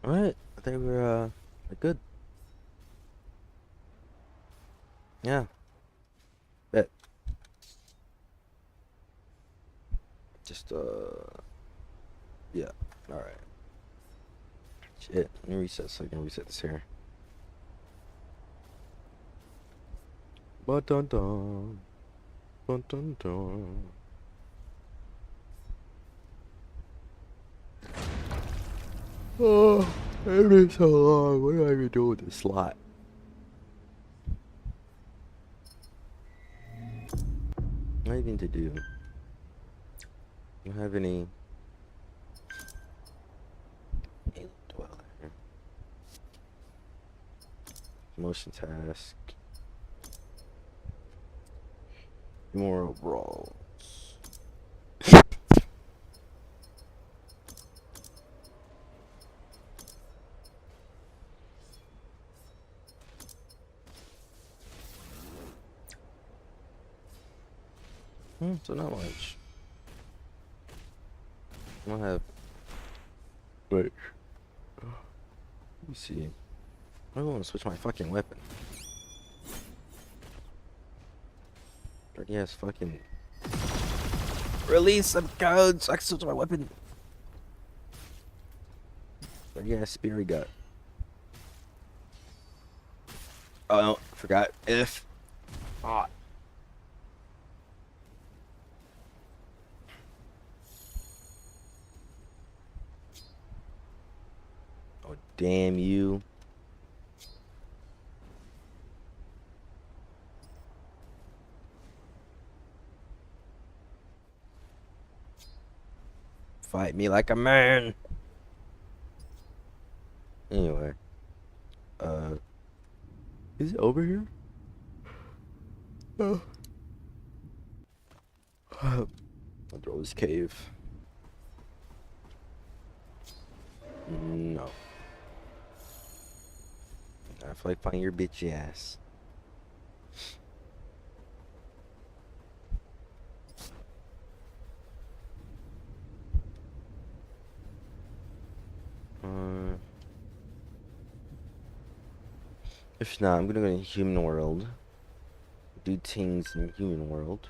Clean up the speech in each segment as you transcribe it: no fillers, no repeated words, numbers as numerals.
Alright, I think we're good. Yeah, bet. Just yeah. Alright. Shit. Let me reset so I can reset this here. Ba dun dun. Dun dun dun. Oh, it's been so long. What do I even do with this slot? Nothing to do. Don't have any alien dweller. Motion task. More overall. So not much. I don't have. Wait. Let me see. I don't want to switch my fucking weapon. Dirty ass fucking. Release some codes. I can switch my weapon. Dirty ass spear he got. Oh, no, forgot. If. Ah. Oh, damn you. Fight me like a man. Anyway. Is it over here? Oh. I'll throw this cave. No. I feel like finding your bitchy ass. If not, I'm gonna go to human world. Do things in human world.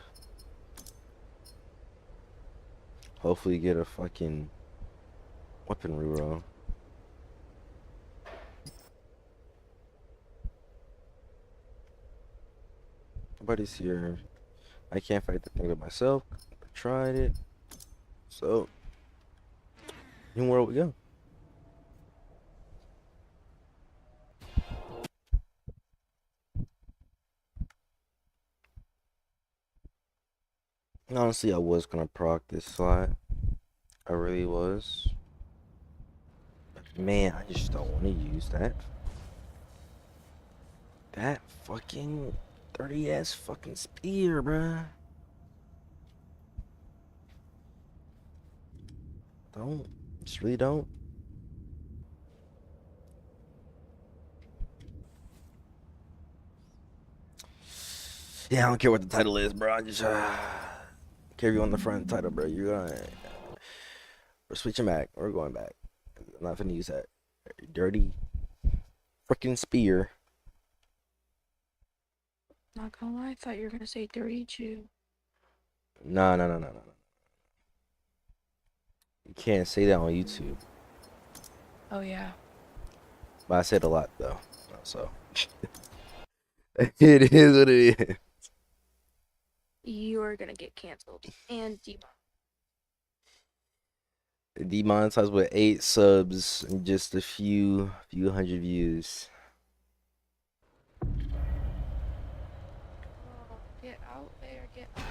Hopefully get a fucking weapon reroll. Nobody's here. I can't fight the thing by myself. I tried it. So, human world we go. Honestly, I was gonna proc this slot. I really was. But man, I just don't want to use that. That fucking 30 ass fucking spear, bruh. Don't. Just really don't. Yeah, I don't care what the title is, bro. I just carry you on the front title, bro. We're switching back. We're going back. I'm not gonna use that dirty freaking spear. Not gonna lie, I thought you were gonna say 32. No, no, no, no, no, no. You can't say that on YouTube. Oh yeah. But I said a lot though, so it is what it is. You are gonna get canceled and Demonetized with 8 subs and just a few hundred views. Oh, get out there, get out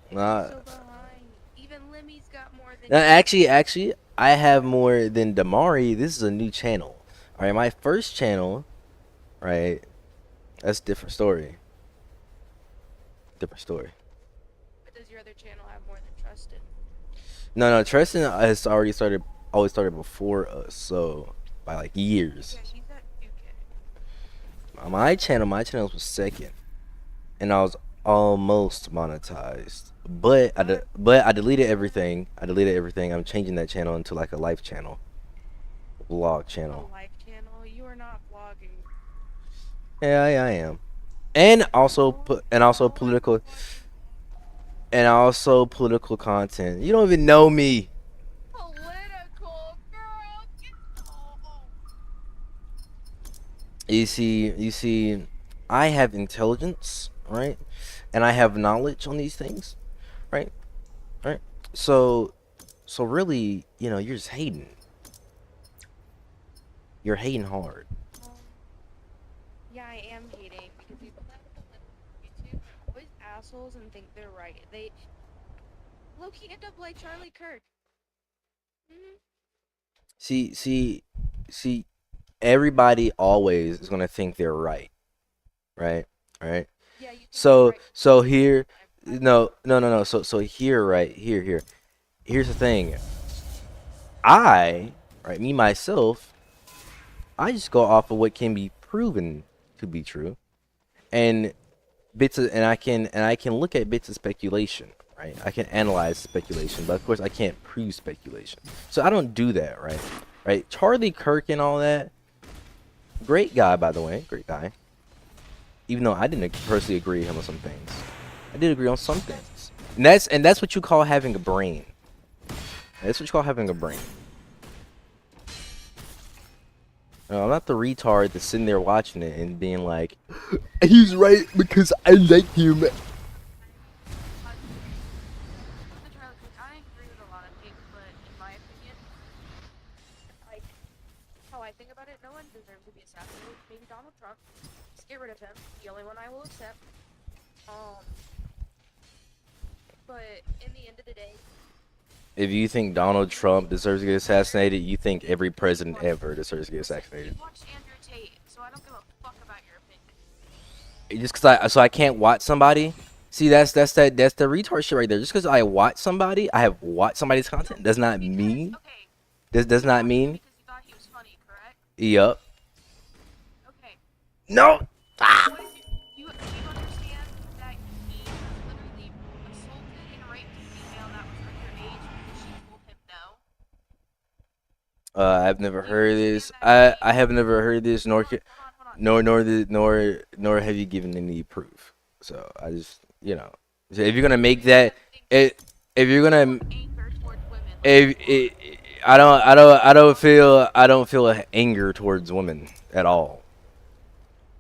there. Nah, So behind. Even Limmy's got more than actually, I have more than Damari. This is a new channel. All right, my first channel, right? That's a different story. Different story. But does your other channel have more than Trusted? No, Tristan has already started. Always started before us, so by like years. Yeah, he's at 2K. My channel was second, and I was almost monetized. But I deleted everything. I'm changing that channel into like a life channel. vlog A channel. life channel. You are not vlogging. Yeah, I am. And also No, and also no, I'm not political watching and also political content. You don't even know me. political girl. Oh. You see, I have intelligence, right? And I have knowledge on these things, right? Right? So so really, you're just hating. You're hating hard. Yeah, I am hating because people that on YouTube are always assholes and think they're right. They low-key end up like Charlie Kirk. Hmm. See, everybody always is gonna think they're right, right? Right? Yeah, you think you're So right. so here, I've no. So here, right here. Here's the thing. I, right, me myself, I just go off of what can be proven to be true, and and I can look at bits of speculation, right? I can analyze speculation, but of course I can't prove speculation. So I don't do that, right? Right? Charlie Kirk and all that, great guy, by the way, great guy. Even though I didn't personally agree with him on some things, I did agree on some things, and that's what you call having a brain. That's what you call having a brain. No, I'm not the retard that's sitting there watching it and being like, he's right because I like him. I agree with a lot of things, but in my opinion, like how I think about it, no one deserves to be assassinated. Maybe Donald Trump. Just get rid of him. The only one I will accept. Um, but in the end of the day, If you think Donald Trump deserves to get assassinated, you think every president ever deserves to get assassinated. you watched Andrew Tate, so I don't give a fuck about your opinion. Just because I can't watch somebody. See, that's the retard shit right there. Just because I watch somebody, I have watched somebody's content, does not mean Okay, this does you not watched him mean. because you thought he was funny, correct? Yup. Okay. No. Ah! What if you understand that he literally assaulted and raped a female that was underage because she told him no? I've never Do you heard understand this. that I he have never heard this, nor hold on. nor have you given any proof. So I just, so if you're gonna Do make you that, even think if you're gonna, anger towards women? Like, if come on. it, I don't feel anger towards women at all.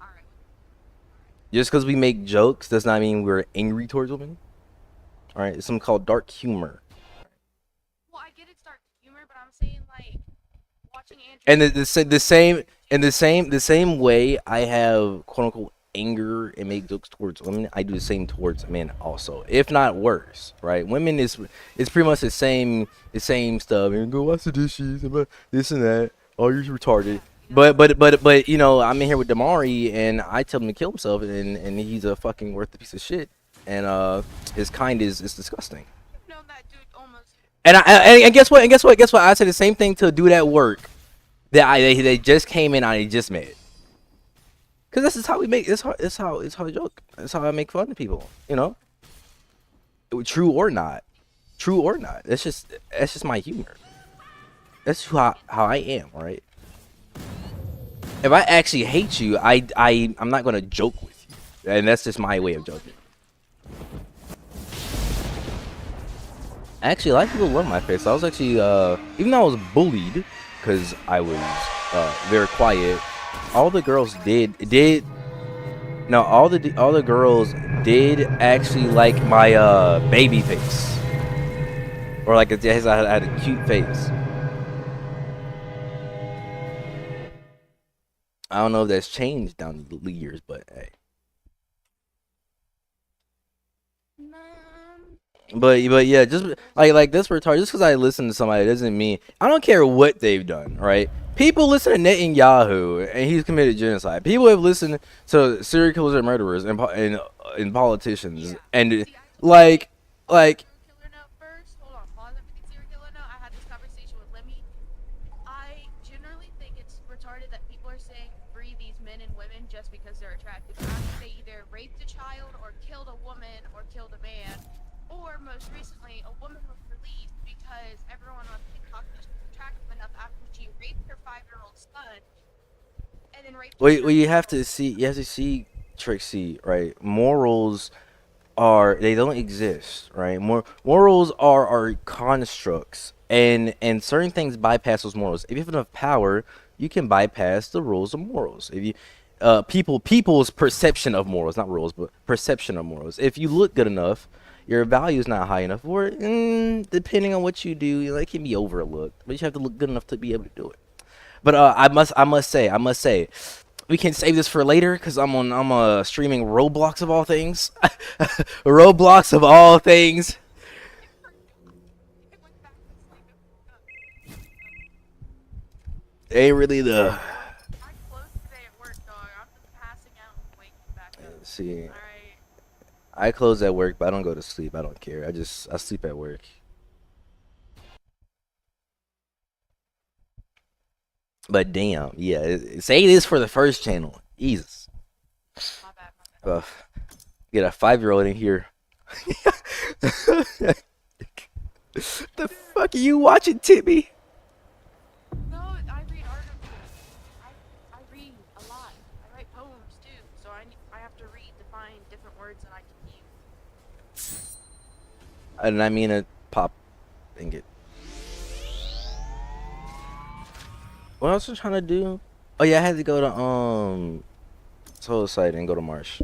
Alright. Just because we make jokes does not mean we're angry towards women. All right, it's something called dark humor. Well, I get it's dark humor, but I'm saying, like, watching Andrew And Tate, the same in the same way I have quote unquote anger and make jokes towards women, I do the same towards men also, if not worse. Right? Women is it's pretty much the same stuff. And go wash the dishes and this and that. Oh, you're retarded. yeah, see, that's But I'm in here with Damari and I tell him to kill himself and he's a fucking worthless piece of shit. And his kind is disgusting. I've known that dude almost. And guess what? I said the same thing to do that work that they just came in. I just met. Cause this is how we make. It's how I joke. That's how I make fun of people. True or not. True or not. That's just my humor. That's how I am. Right. If I actually hate you, I'm not gonna joke with you, and that's just my way of joking. Actually, a lot of people love my face. I was actually, even though I was bullied, because I was very quiet. All the girls did. No, all the girls did actually like my baby face, or like I had a cute face. I don't know if that's changed down the years, but hey. But yeah, just like this retard. Just because I listen to somebody doesn't mean I don't care what they've done. Right? People listen to Netanyahu and he's committed genocide. People have listened to serial killers and murderers and politicians Yeah. and See, like like serial killer note first. Hold on, pause everything. Serial killer note. I had this conversation with Lemmy. I generally think it's retarded that people are saying free these men and women just because they're attractive. After they either raped a child or killed a woman or killed a man, or most recently, a woman was released because everyone on TikTok was attractive enough after she raped her 5 then Rachel Well, turned you have out. to see. You have to see, Trixie. Right? Morals are they don't exist, right? Morals are constructs, and certain things bypass those morals. If you have enough power, you can bypass the rules of morals. If you people's perception of morals, not rules, but perception of morals. If you look good enough, your value is not high enough, or depending on what you do, it can be overlooked. But you have to look good enough to be able to do it. But I must say, we can save this for later because I'm streaming Roblox of all things. Roblox of all things. I went back to sleep and woke up. Ain't really the. I closed today at work, dog. I'm just passing out and waking back up. See, Alright. I close at work, but I don't go to sleep. I don't care. I sleep at work. But damn, yeah. Say this for the first channel. Jesus. My bad, my bad. Uh, get a 5-year-old in here. The fuck are you watching, Timmy? No, I read articles. I read a lot. I write poems too, so I have to read to find different words that I can use. And I mean to pop and get. What else was I trying to do? Oh yeah, I had to go to Soul Site and go to Marsh.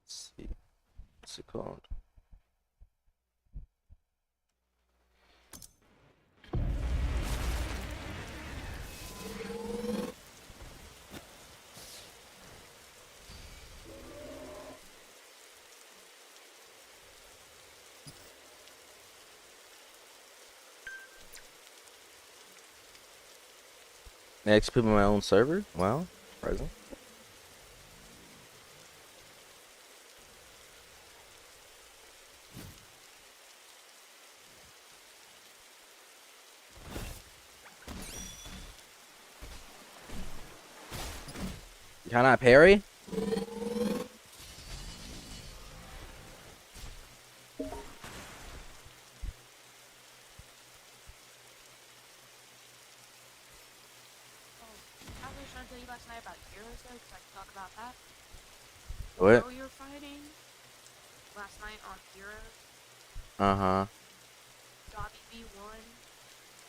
Let's see. What's it called? Next people on my own server? Wow. Surprising. Can I parry? I was trying to tell you last night about heroes though, because I can talk about that. What? Hero you're fighting last night on Heroes. Uh-huh. Dobby V1.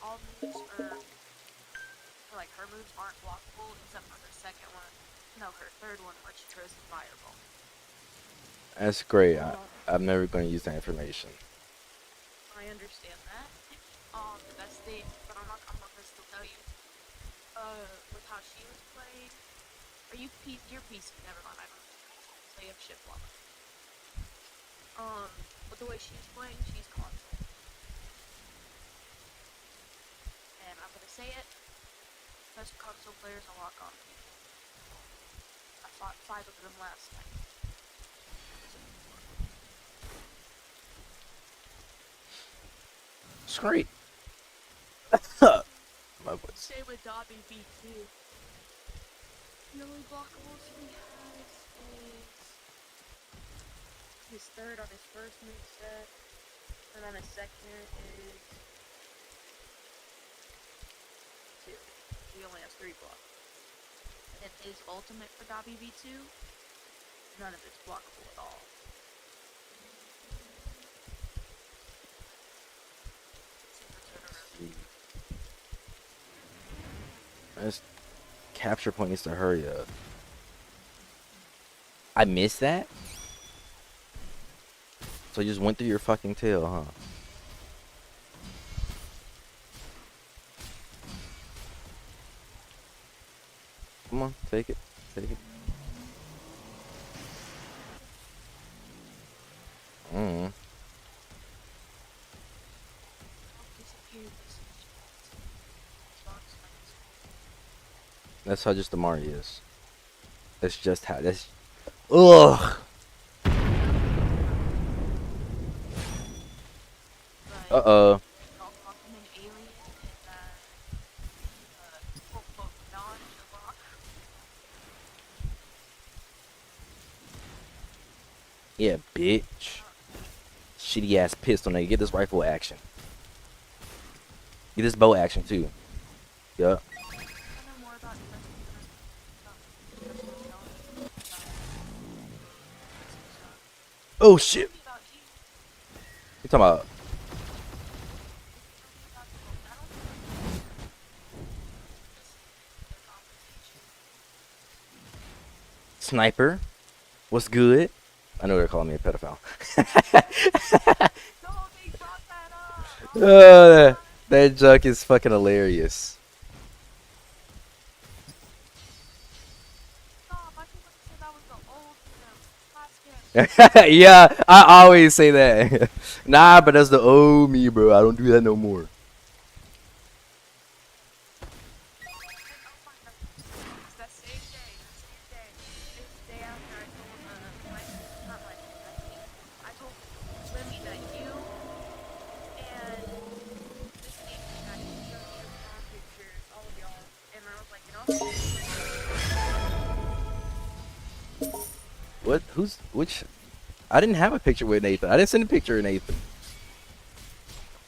All moves are, or like her moves aren't blockable except for her second one. No, her third one where she throws the fireball. That's great. Um, I'm never going to use that information. I understand that. The best thing, but I'm not gonna still tell you. With how she was playing. Are you you're PC? Never mind. I don't. So you have shit block. With the way she's playing, she's console. And I'm gonna say it. Best console players unlock on people. I fought 5 of them last night. It's great. My voice. Same with Dobby V2. The only blockables he has is his third on his first moveset, and on his second is 2. He only has 3 blocks. And his ultimate for Dobby V2, none of it's blockable at all. This capture point needs to hurry up. I missed that? So you just went through your fucking tail, huh? Come on, take it. Take it. Mm. That's how just Amari is. That's just how. That's. Ugh. Uh-oh. Yeah, bitch. Shitty ass pistol, nigga. Get this rifle action. Get this bow action too. Yup. I know more about personal development. Oh Tell shit. me about you. You talking about? Tell me about you. I don't think the conversation. Sniper. What's good? I know they're calling me a pedophile. No, they brought that up. Oh my god. That joke is fucking hilarious. Stop. I think I said that was the old, last game. Yeah, I always say that. Nah, but that's the old me, bro. I don't do that no more. It's that same day. It was the day after I told, not my, I told Lemmy that you and this Nathan guy showed me your prom pictures, all of y'all, and I was like, you know, What? Who's which? I didn't have a picture with Nathan. I didn't send a picture of Nathan.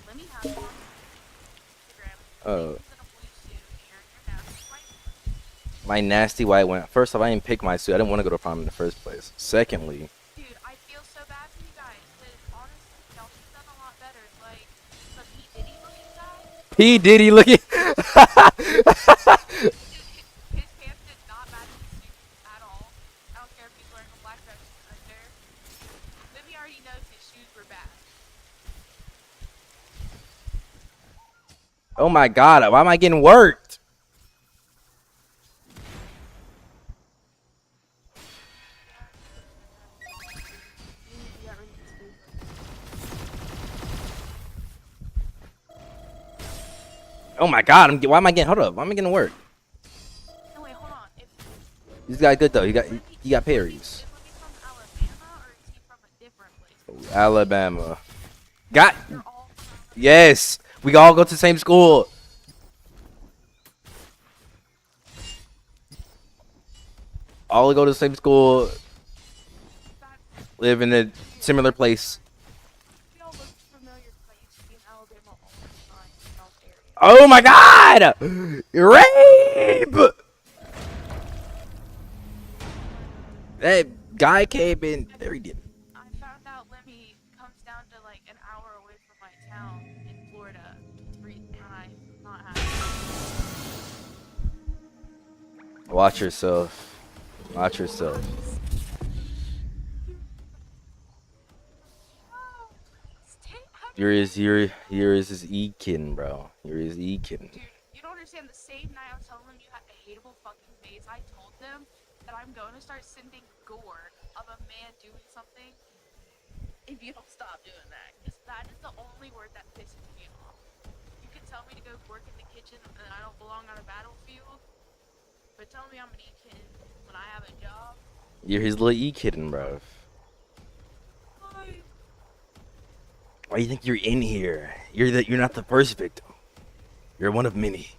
Lemmy has it on Instagram. Oh, Nathan's in a blue suit, and you're nasty white. my nasty white one. First off, I didn't pick my suit. I didn't want to go to prom in the first place. Secondly, Dude, I feel so bad for you guys, because honestly, y'all should have done a lot better. Like, the P. Diddy looking guy, P Diddy looking. his pants did not match his suit at all. I don't care if he's wearing a black dress under. Lemmy already knows his shoes were bad. Oh my god, why am I getting worked? You need to get rid of his food. Oh my god, why am I getting? Hold up, why am I getting worked? No, wait, hold on. If This guy good though. He got parries. Is Lemmy from Alabama, or is he from a different place? Alabama. Got They're all from Alabama. yes. We all go to the same school. All go to the same school. Live in a similar place. We all look familiar because I used to be in Alabama all the time in South area. Oh my god! Rape! That guy came in very deep. I found out Lemmy comes down to like an hour away from my town in Florida. I'm not happy. Watch yourself. Watch yourself. You're his E-kin, bro. You're his E-kin. Dude, you don't understand. The same night I was telling them you had a hateable fucking face, I told them that I'm going to start sending gore of a man doing something if you don't stop doing that. Because that is the only word that pisses me off. You can tell me to go work in the kitchen and I don't belong on a battlefield, but tell me I'm an E-kid when I have a job. You're his little E-kitten, bro. Why do you think you're in here? You're not the first victim. You're one of many.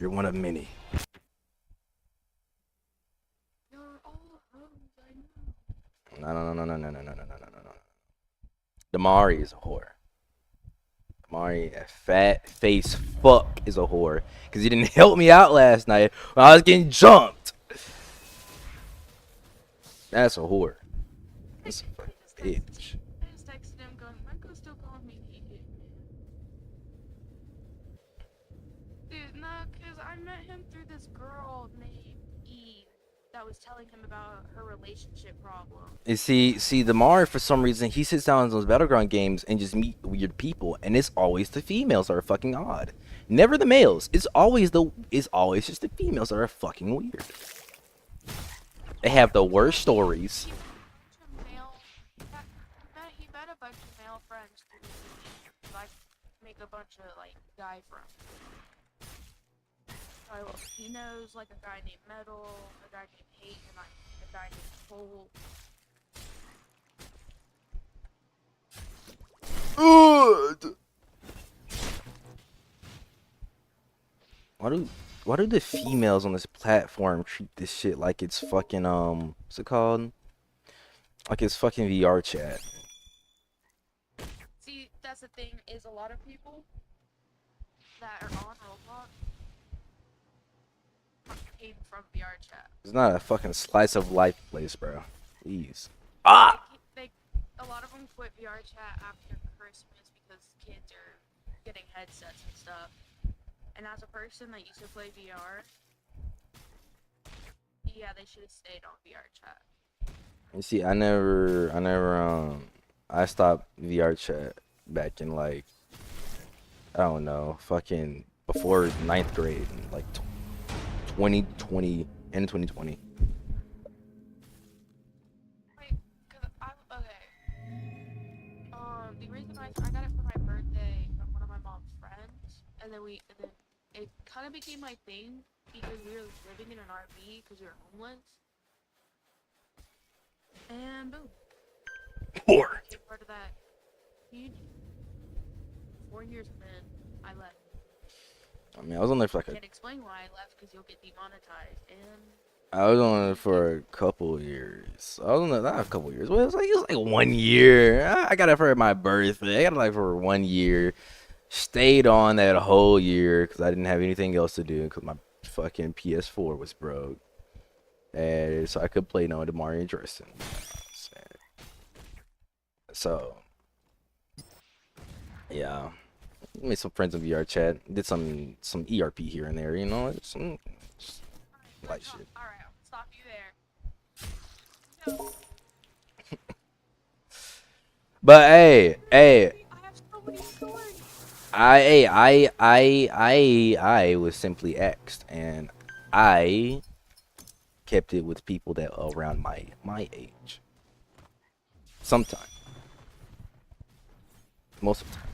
You're one of many. You're all hoes, I know. No. Damari is a whore. Damari, a fat face fuck, is a whore. Because he didn't help me out last night when I was getting jumped. That's a whore. That's a bitch. I just texted him going, Michael's still calling me naked. Dude, no, because I met him through this girl named Eve that was telling him about her relationship problem. You see, Damari, for some reason, he sits down in those Battleground games and just meet weird people, and it's always the females that are fucking odd. Never the males. It's always just the females that are fucking weird. They have the worst stories. He met a bunch of male friends through the city. Like, make a bunch of, like, guy friends. He knows, like, a guy named Metal, a guy named Hate, and like, a guy named Cole. Why do why do the females on this platform treat this shit like it's fucking what's it called? Like it's fucking VR chat. See, that's the thing, is a lot of people that are on Roblox came from VR chat. It's not a fucking slice of life place, bro. Please. They, Ah! they, a lot of them quit VR chat after Christmas because kids are getting headsets and stuff. And as a person that used to play VR, yeah, they should have stayed on VR chat. You see, I stopped VR chat back in like, I don't know, fucking before ninth grade, in like 2020, end 2020. Wait, cause okay. The reason I got it for my birthday from one of my mom's friends, and then it kind of became my thing because we were living in an RV because we were homeless, and boom, Poor. became part of that community. 4 years in, I left. I mean, I was on there for like Can't explain why I left because you'll get demonetized, and I was on it for a couple years. I was on it, not a couple years. Well, it was like 1 year. I got it for my birthday. I got it like for 1 year. Stayed on that whole year because I didn't have anything else to do because my fucking PS4 was broke. And so I could play no Damari and Tristan. So, yeah. Made some friends in VR chat. Did some ERP here and there, you know? Some light shit. Alright, I'll stop you there. No. But hey, I have so many stories. I was simply X'd, and I kept it with people that are around my age. Sometimes, most of the time.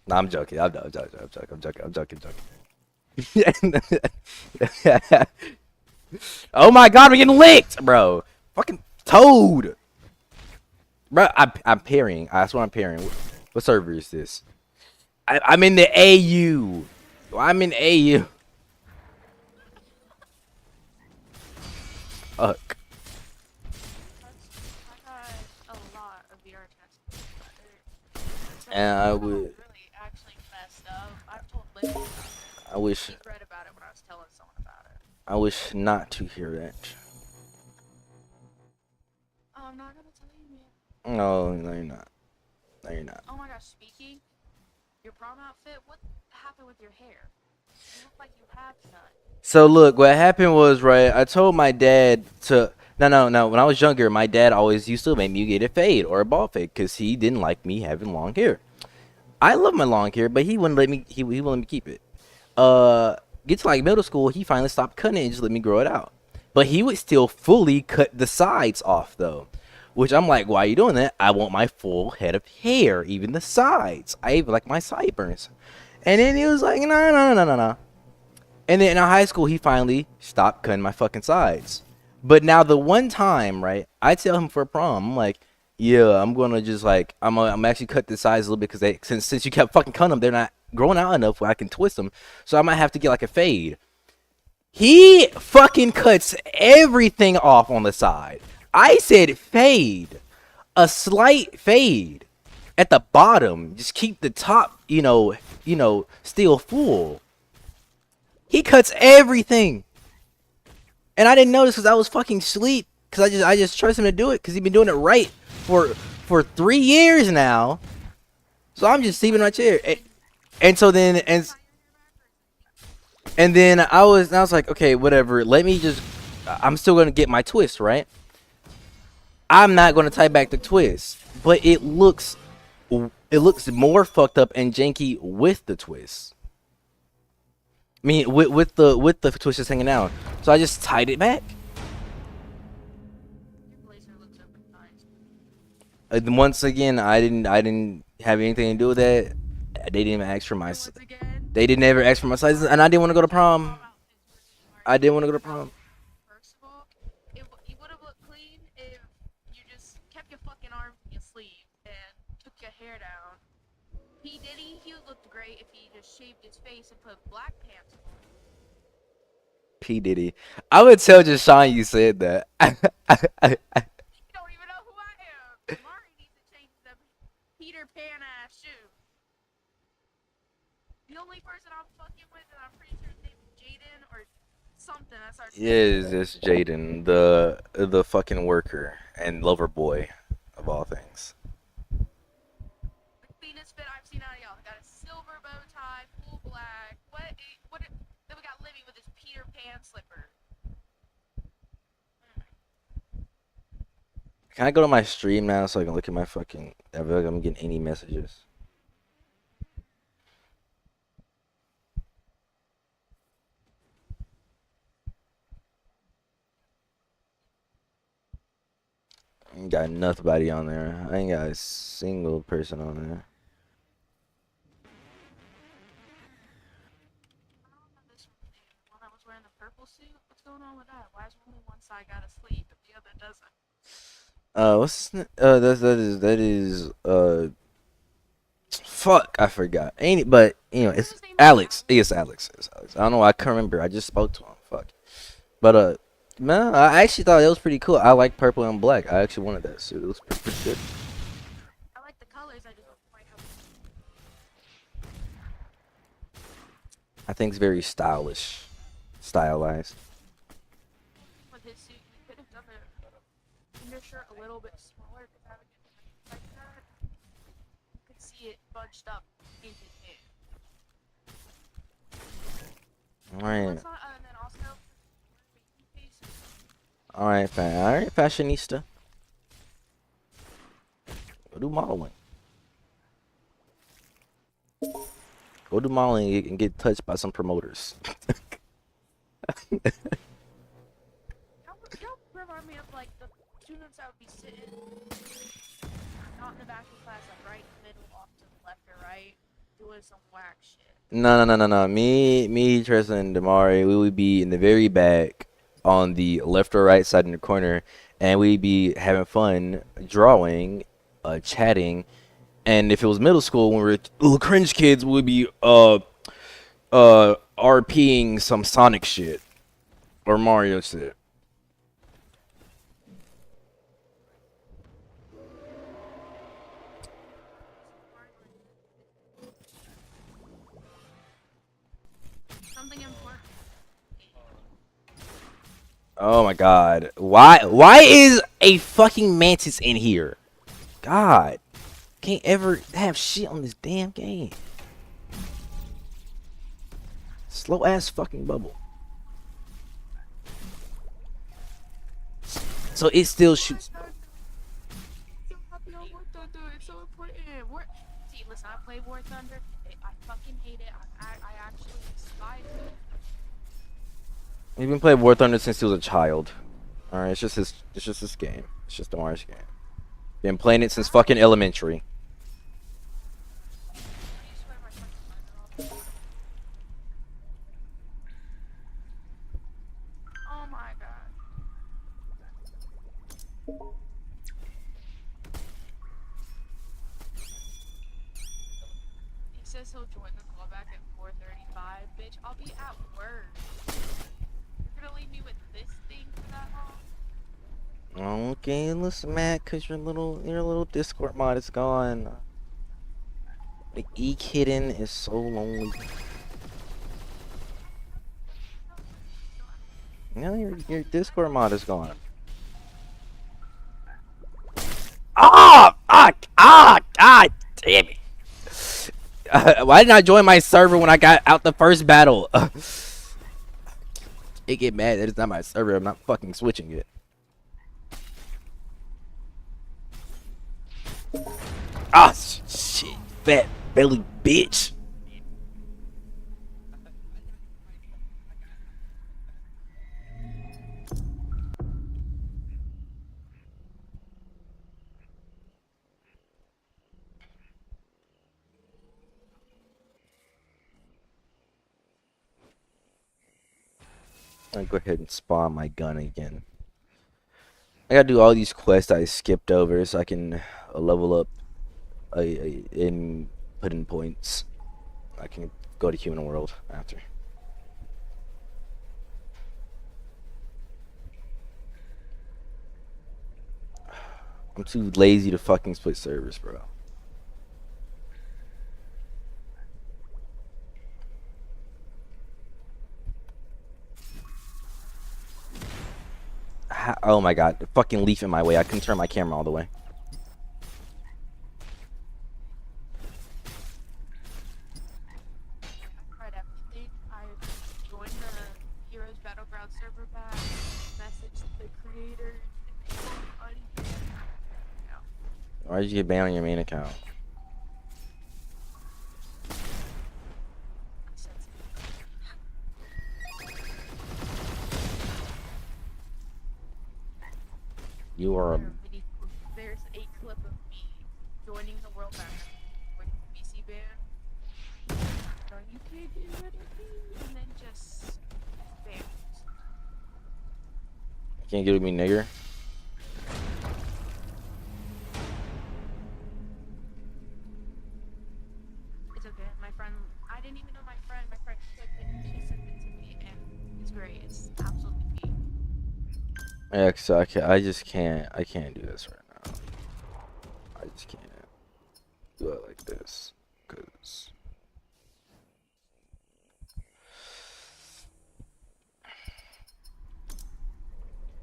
Nah, I'm joking. I'm joking. Oh my god, we're getting licked, bro. Fucking toad. Bro, I'm pairing. I swear I'm pairing. What server is this? I'm in the AU. I'm in AU. Fuck. I got a lot of VR tests. And I would. Really actually messed up. I've told Libby. I wish. She read about it when I was telling someone about it. I wish not to hear that. Oh, I'm not gonna tell you, man. No, no, you're not. No, you're not. Oh my gosh, speaking, your prom outfit, what happened with your hair? You look like you have none. So look, what happened was, right, I told my dad to no. When I was younger, my dad always used to make me get a fade or a ball fade because he didn't like me having long hair. I love my long hair, but he wouldn't let me. He wouldn't let me keep it. Get to like middle school, he finally stopped cutting it and just let me grow it out. But he would still fully cut the sides off though, which I'm like, why are you doing that? I want my full head of hair, even the sides. I even like my sideburns. And then he was like, no. And then in high school, he finally stopped cutting my fucking sides. But now the one time, right, I tell him for prom, I'm like, yeah, I'm gonna just like, I'm actually cut the sides a little bit because they since you kept fucking cutting them, they're not growing out enough where I can twist them. So I might have to get like a fade. He fucking cuts everything off on the side. I said fade, a slight fade at the bottom. Just keep the top, still full. He cuts everything, and I didn't notice because I was fucking asleep. Because I just trust him to do it because he's been doing it right for 3 years now. So I'm just sleeping in my chair, and so then and then I was like, okay, whatever. Let me just. I'm still gonna get my twist right. I'm not gonna tie back the twist, but it looks more fucked up and janky with the twist. I mean, with the twist just hanging out. So I just tied it back. Your blazer looks open nice. And once again, I didn't have anything to do with that. They didn't even ask for my. Once again, They didn't ever ask for my sizes, and I didn't want to go to prom. I didn't want to go to prom. first of all, it would have looked clean if you just kept your fucking arms in your sleeve and took your hair down. P Diddy, he looked great if he just shaved his face and put black pants on. P Diddy. I would tell Jashawn you said that. You don't even know who I am. Mari needs to change the Peter Pan ass shoe. The only person I'm fucking with, and I'm pretty sure his name is Jaden or something. That's our. Yes, it's Jaden, the fucking worker and lover boy of all things. The cleanest fit I've seen out of y'all. Got a silver bow tie, full black. What? Then we got Livy with his Peter Pan slipper. Can I go to my stream now so I can look at my fucking? I feel like I'm getting any messages. I ain't got nobody on there. I ain't got a single person on there. I don't know this one that was wearing the purple suit. What's going on with that? Why is only one side got to sleep if the other doesn't? What's his that is fuck, I forgot. Ain't it? But you know, it's His name is Alex. It's Alex. It's Alex. I don't know. I can't remember. I just spoke to him. Fuck. But man, I actually thought it was pretty cool. I like purple and black. I actually wanted that suit. It was pretty good. I like the colors. I just don't quite have. I think it's very stylish, stylized. With his suit, you could have done the undershirt a little bit smaller because having it like that, you could see it bunched up in his head. All right, And then also, pieces. all right, all right, fashionista. Go do modeling. Go do modeling and get touched by some promoters. Y'all remind me of like the students that would be sitting not in the back of class, like right in the middle, off to the left or right, doing some whack shit. No. Me, Tristan, and Damari, we would be in the very back on the left or right side in the corner, and we'd be having fun drawing, chatting, and if it was middle school when we were little cringe kids, we'd be RPing some Sonic shit or Mario shit. Something important. Oh my god. Why is a fucking mantis in here? God. Can't ever have shit on this damn game. Slow ass fucking bubble. So it still shoots. It's so important. See, listen, I play War Thunder. I fucking hate it. I actually despise it. We've been playing War Thunder since he was a child. Alright, it's just this game. It's just the Mars game. Been playing it since fucking elementary. Oh my god. He says he'll join the call back at 4:35. Bitch, I'll be at work. You're gonna leave me with this thing for that long? Okay, listen, Matt, cause your little Discord mod is gone. The E-Kitten is so lonely. No, your Discord mod is gone. God damn it. Why didn't I join my server when I got out the first battle? It get mad that it's not my server. I'm not fucking switching it. Ah, shit. Fat belly bitch. I'll go ahead and spawn my gun again. I gotta do all these quests I skipped over so I can level up and put in points. I can go to human world after. I'm too lazy to fucking split servers, bro. Oh my god, the fucking leaf in my way. I couldn't turn my camera all the way. I tried everything. I joined the Heroes Battleground server back, messaged the creators, and they told me unban. No. Why did you get banned on your main account? You are a There's a clip of me joining the world map with BC ban. No, you can't get rid of me, and then just ban. can't get with me, nigger. It's okay. My friend, I didn't even know my friend. My friend clicked it and she sent it to me, and it's great. It's absolutely peak. Yeah, so I just can't. I can't do this right now. I just can't do it like this, cause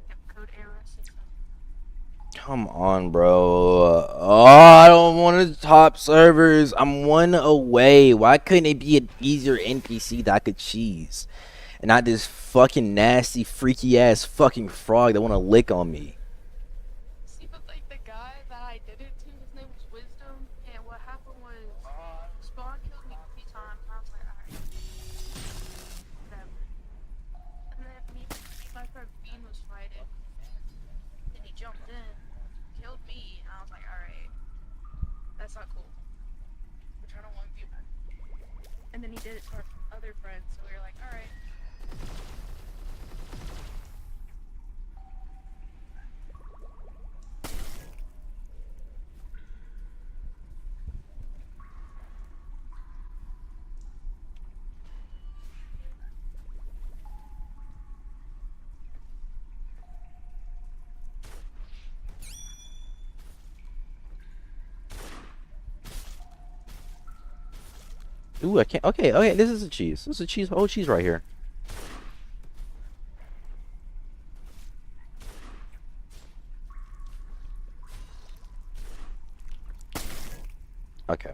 Yep, code error 600. come on, bro. Oh, I don't want to top servers. I'm one away. Why couldn't it be an easier NPC that I could cheese, and not this fucking nasty, freaky ass fucking frog that want to lick on me? See, but like the guy that I did it to, his name was Wisdom, and what happened was Spawn killed me 3 times, and I was like, alright, whatever. And then my friend Bean was fighting, and he jumped in, killed me, and I was like, alright, that's not cool. We're trying to 1v. And then he did it to our other friends, so we were like, alright. Ooh, I can't. Okay, okay. This is a cheese. This is a cheese. Whole cheese right here. Okay.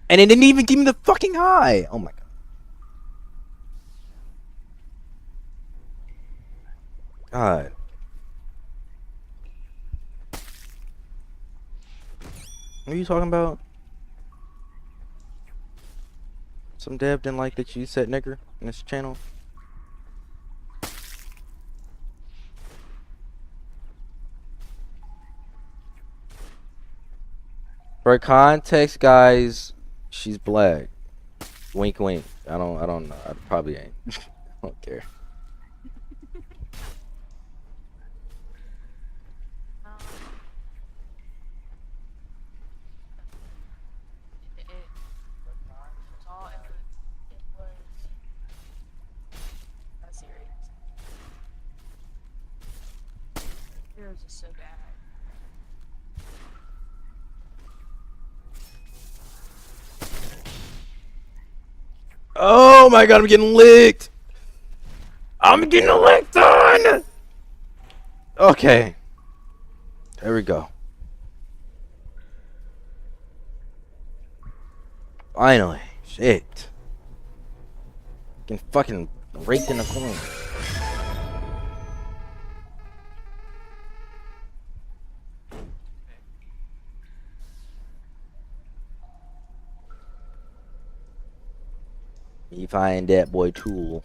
And it didn't even give me the fucking high. Oh my god. God. What are you talking about? Some dev didn't like that you said nigger in this channel. For context, guys, she's black. Wink, wink. I don't know. I probably ain't. I don't care. It was all, it was that serious. It was just so bad. Oh my god, I'm getting licked. I'm getting licked on. Okay. There we go. Finally. Shit. Getting fucking raked in the corner. You find that boy tool.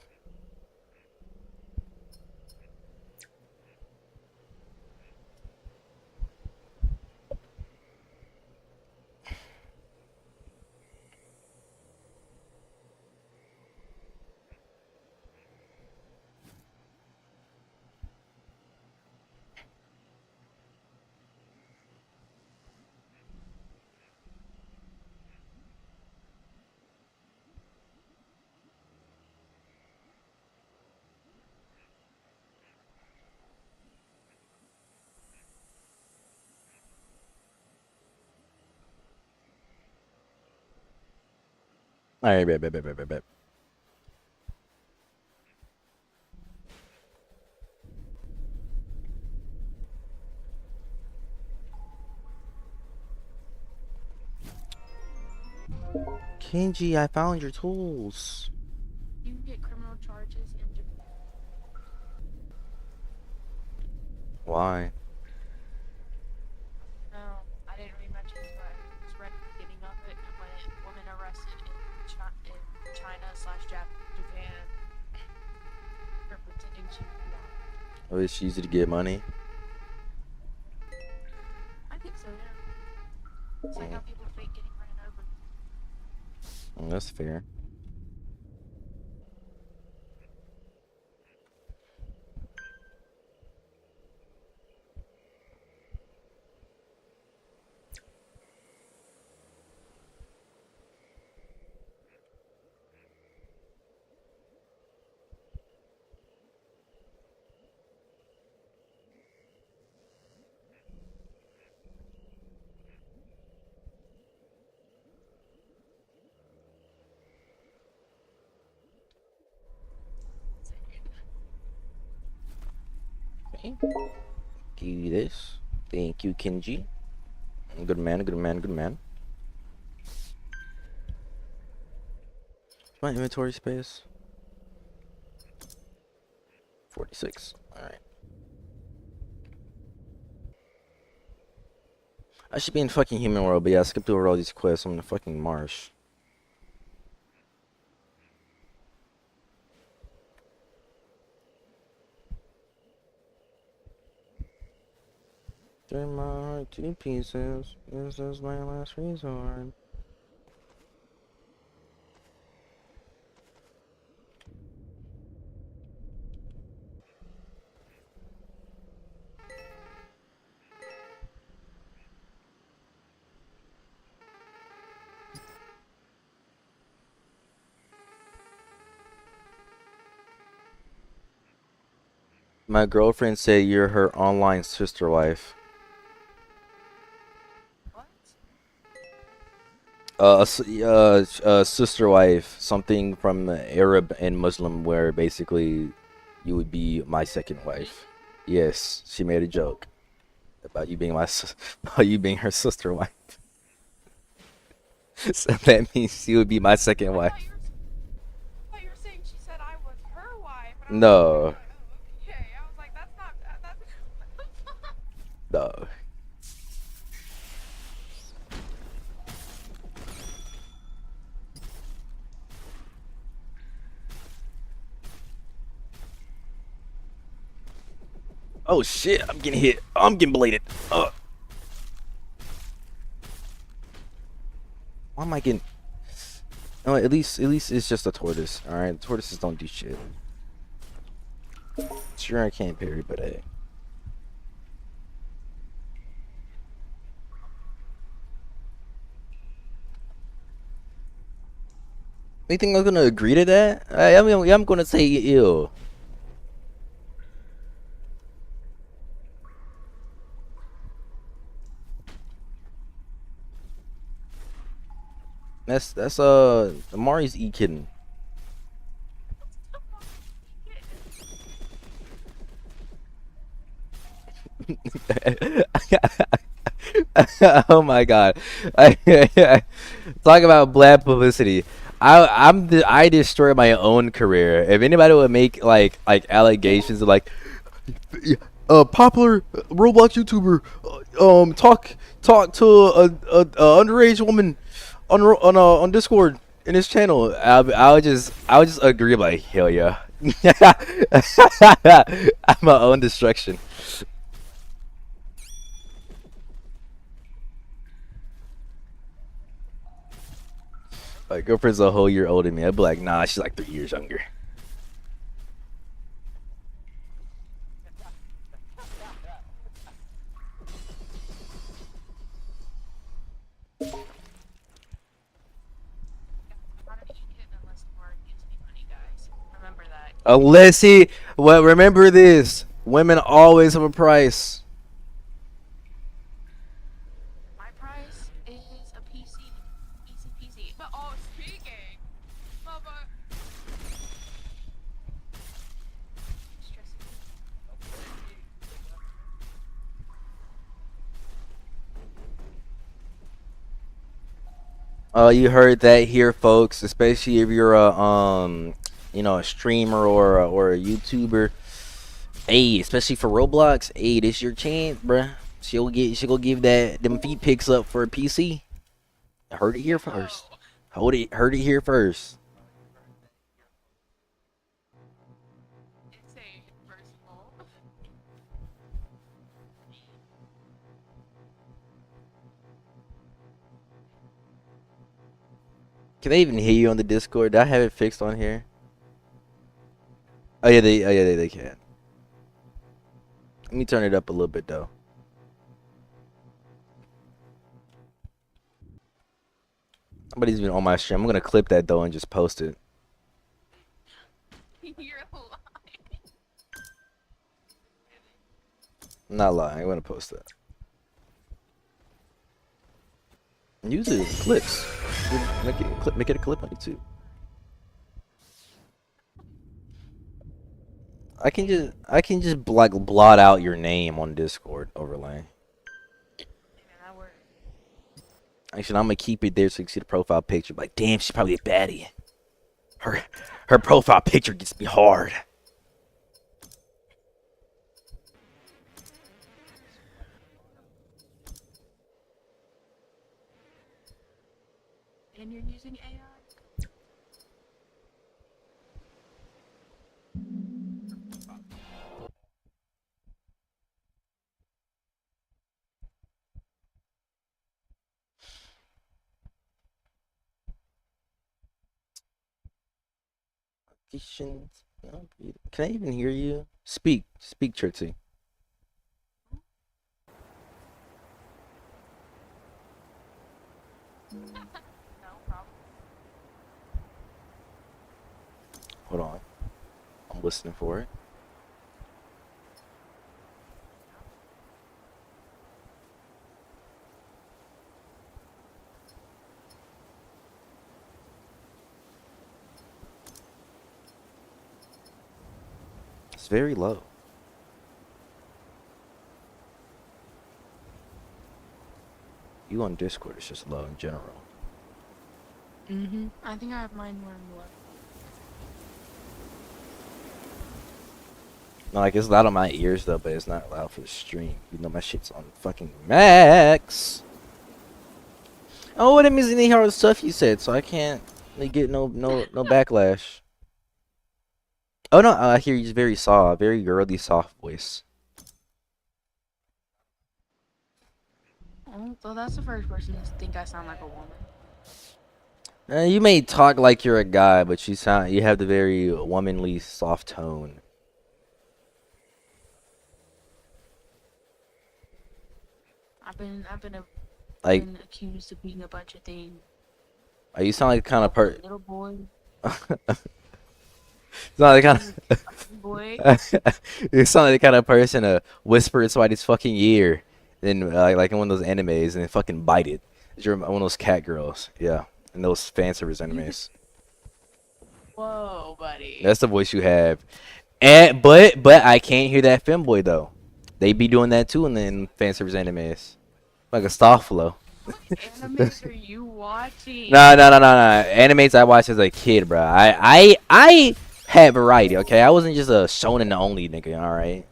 All right, bet. Kenji, I found your tools. You can get criminal charges in Japan. Why? No, I didn't read much into it. I just read the beginning of it when women arrested in China/Japan for pretending to be blind. Oh, it's easy to get money. I think so, yeah. It's like how people fake getting ran over. That's fair. Okay. Give you this. Thank you, Kenji. Good man, good man, good man. My inventory space. 46. Alright. I should be in fucking human world, but yeah, I skipped over all these quests. I'm in the fucking marsh. Tear my heart to pieces. This is my last resort. My girlfriend said you're her online sister wife. What? Sister wife, something from the Arab and Muslim, where basically you would be my second wife. Yes, she made a joke about you being about you being her sister wife. So that means you would be my second wife. I thought you were saying she said I was her wife. And I was No, like, oh, okay. I was like, that's not that's. no. Oh shit! I'm getting hit. I'm getting bladed. Why am I getting? No, at least it's just a tortoise. All right, tortoises don't do shit. Sure, I can't parry, but hey. You think I'm gonna agree to that? I'm gonna say ew. That's Amari's e-kitten. Oh my god. Talk about bad publicity. I destroy my own career. If anybody would make like allegations of like popular Roblox YouTuber talk to a underage woman on Discord in his channel, I would just agree like hell yeah. I'm my own destruction. My girlfriend's a whole year older than me. I'd be like, nah, she's like 3 years younger. Unless he, well, remember this: women always have a price. My price is a PC. Easy peasy. But oh, speaking. You heard that here, folks. Especially if you're a a streamer or a YouTuber. Hey, especially for Roblox. Hey, this your chance, bruh. She go give them feet pics up for a PC. Heard it here first. Oh, Heard it here first. it's a personal. Can they even hear you on the Discord? I have it fixed on here. They can. Let me turn it up a little bit though. Nobody's even on my stream. I'm gonna clip that though and just post it. You're lying. I'm not lying. I'm gonna post that. Use it as clips. Make it a clip on YouTube. I can just like blot out your name on Discord overlay. Yeah, that works. Actually, I'm gonna keep it there so you can see the profile picture. Like, damn, she's probably a baddie. Her profile picture gets me hard. And you're using AI? Can I even hear you? Speak, Trixie. No problem. Hold on, I'm listening for it. It's very low. You on Discord, it's just low in general. I think I have mine more and more. No, like it's loud on my ears though, but it's not loud for the stream. You know my shit's on fucking max. Oh, that means any hard stuff you said, so I can't like, get no backlash. Oh no, I hear you very soft, very girly, soft voice. Oh, so that's the first person to think I sound like a woman. You may talk like you're a guy, but you have the very womanly, soft tone. I've Like, been accused of being a bunch of things. you sound like the kind of Little boy, sound like kind boy. of, you sound like the kind of person to whisper in somebody's fucking ear, then like in one of those animes, and then fucking bite it. You're one of those cat girls, yeah, in those fan service animes. Whoa, buddy. That's the voice you have. And but I can't hear that femboy though. They be doing that too in the fan service animes, like a star flow. What animes are you watching? No. Animes I watched as a kid, bro. I had variety. Okay, I wasn't just a shonen only nigga. All right.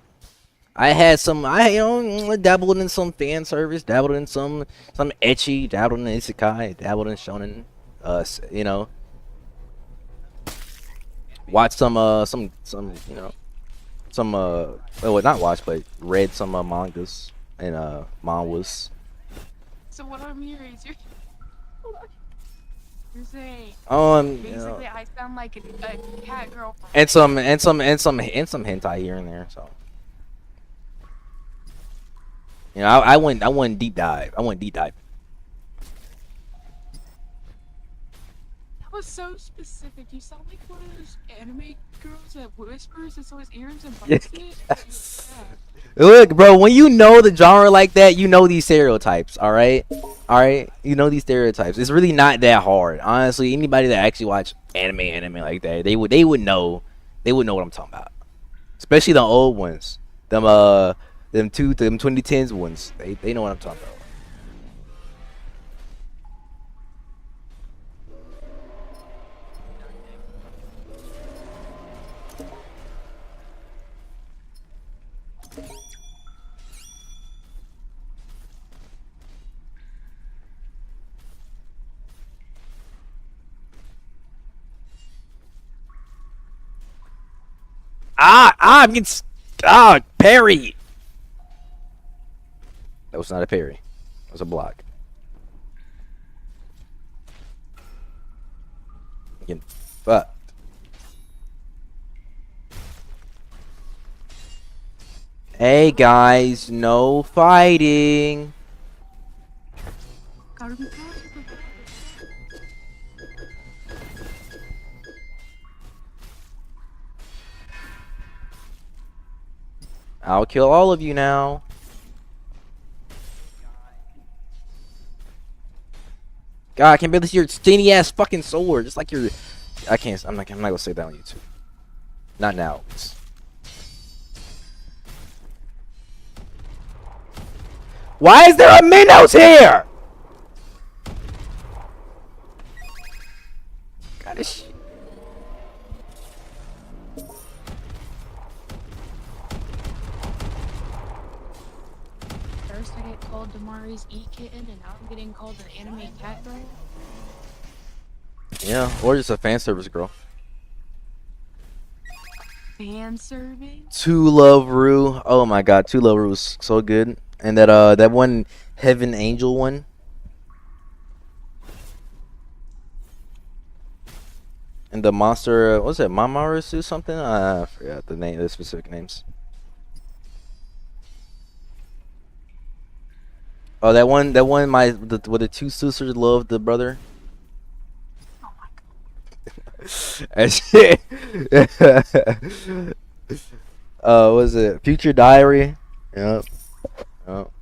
I had some. Dabbled in some fan service. Dabbled in some ecchi. Dabbled in isekai. Dabbled in shonen. You know. Watched some well, not watched, but read some mangas and manhwas. So what I'm hearing is you're saying You basically I sound like a cat girl from and some hentai here and there. So I went deep dive. I went deep dive. That was so specific. You sound like one of those anime girls that whispers in someone's ears and bites it. Yes. Look, bro, when you know the genre like that, you know these stereotypes. All right, you know these stereotypes. It's really not that hard, honestly. Anybody that actually watch anime like that, they would know what I'm talking about. Especially the old ones, them 2010s ones. They know what I'm talking about. I'm getting parry. That was not a parry. It was a block. Getting fucked. Hey guys, no fighting. Gotta be positive. I'll kill all of you now. God, I can't believe your skinny ass fucking sword. Just like your, I can't. I'm not gonna say that on YouTube. Not now. Why is there a Minos here? God, this shit. First I get called Damari's E-Kitten, and now I'm getting called an anime cat girl. Yeah, or just a fan service girl. Fan serving? To Love Rue. Oh my god, To Love Rue was so good. And that one Heaven Angel one. And the monster, what was it, Mamarasu something? I forgot the specific names. Oh, that one, where the two sisters loved the brother. Oh my god. That shit. Was it Future Diary? Yep. Yep.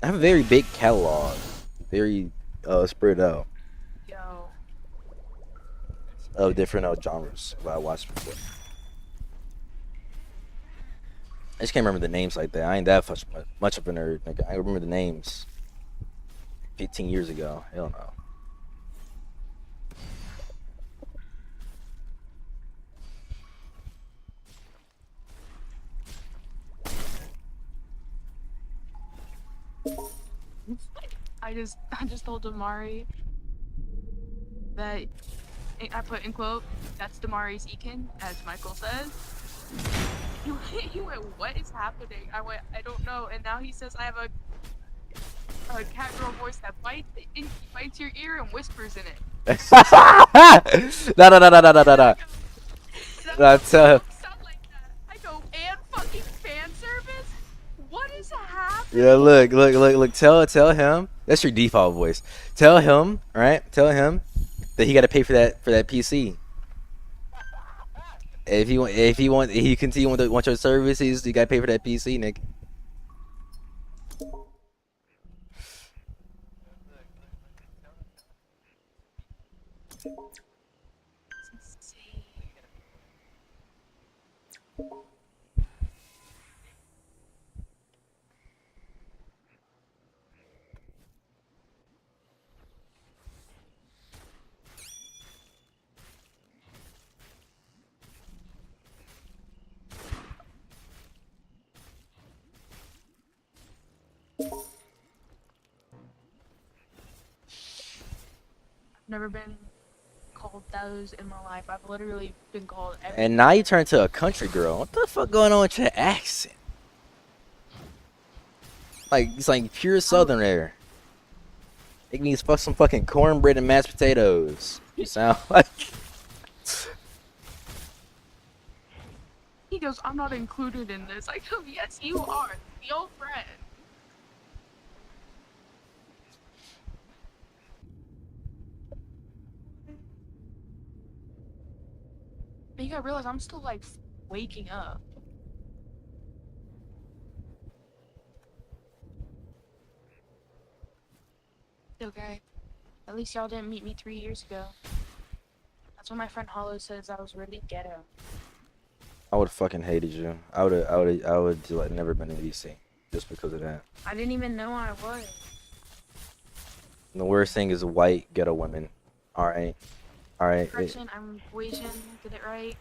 I have a very big catalog. Very spread out Yo. of different genres that I watched before. I just can't remember the names like that. I ain't that much of a nerd. Like, I remember the names 15 years ago. Hell no. I just told Damari that I put in quote, that's Damari's Ekin, as Michael says. He went, what is happening? I went, I don't know. And now he says I have a cat girl voice that bites your ear and whispers in it. No. That's Sound like that. I go, and fucking fan service? What is happening? yeah. Look. Tell him. That's your default voice. Tell him, right? Tell him that he got to pay for that PC. If he continue want your services, you got to pay for that PC, Nick. Never been called those in my life. I've literally been called everything. And now you turn to a country girl. What the fuck going on with your accent? Like, it's like pure southern air. It means fuck some fucking cornbread and mashed potatoes. You sound like. He goes, I'm not included in this. I go, yes, you are. The old friend. But you gotta realize I'm still like waking up. Okay. At least y'all didn't meet me 3 years ago. That's what my friend Hollow says. I was really ghetto. I would fucking hated you. I would like never been in DC just because of that. I didn't even know I was. And the worst thing is white ghetto women. All right. Correction, I'm Asian. Did it right?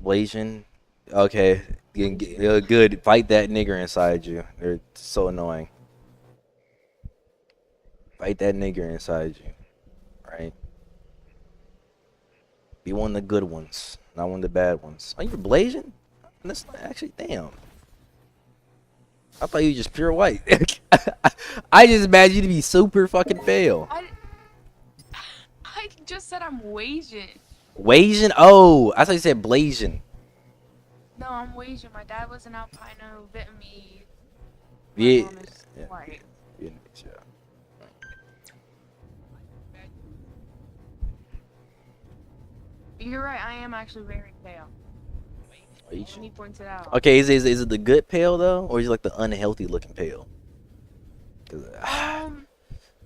Blasian. Okay. Good. Fight that nigger inside you. They're so annoying. Fight that nigger inside you. Right? Be one of the good ones, not one of the bad ones. Are you blazing? That's not actually damn. I thought you were just pure white. I just imagined you to be super fucking pale. I I just said I'm Asian. Wasian? Oh, I thought you said blazing. No, I'm Asian. My dad was an albino Vietnamese. My Yeah. mom is Yeah. white. Vietnamese, yeah. You're right. I am actually very pale. Asian. He points it out. Okay, is it the good pale though, or is it like the unhealthy looking pale? 'Cause, Um,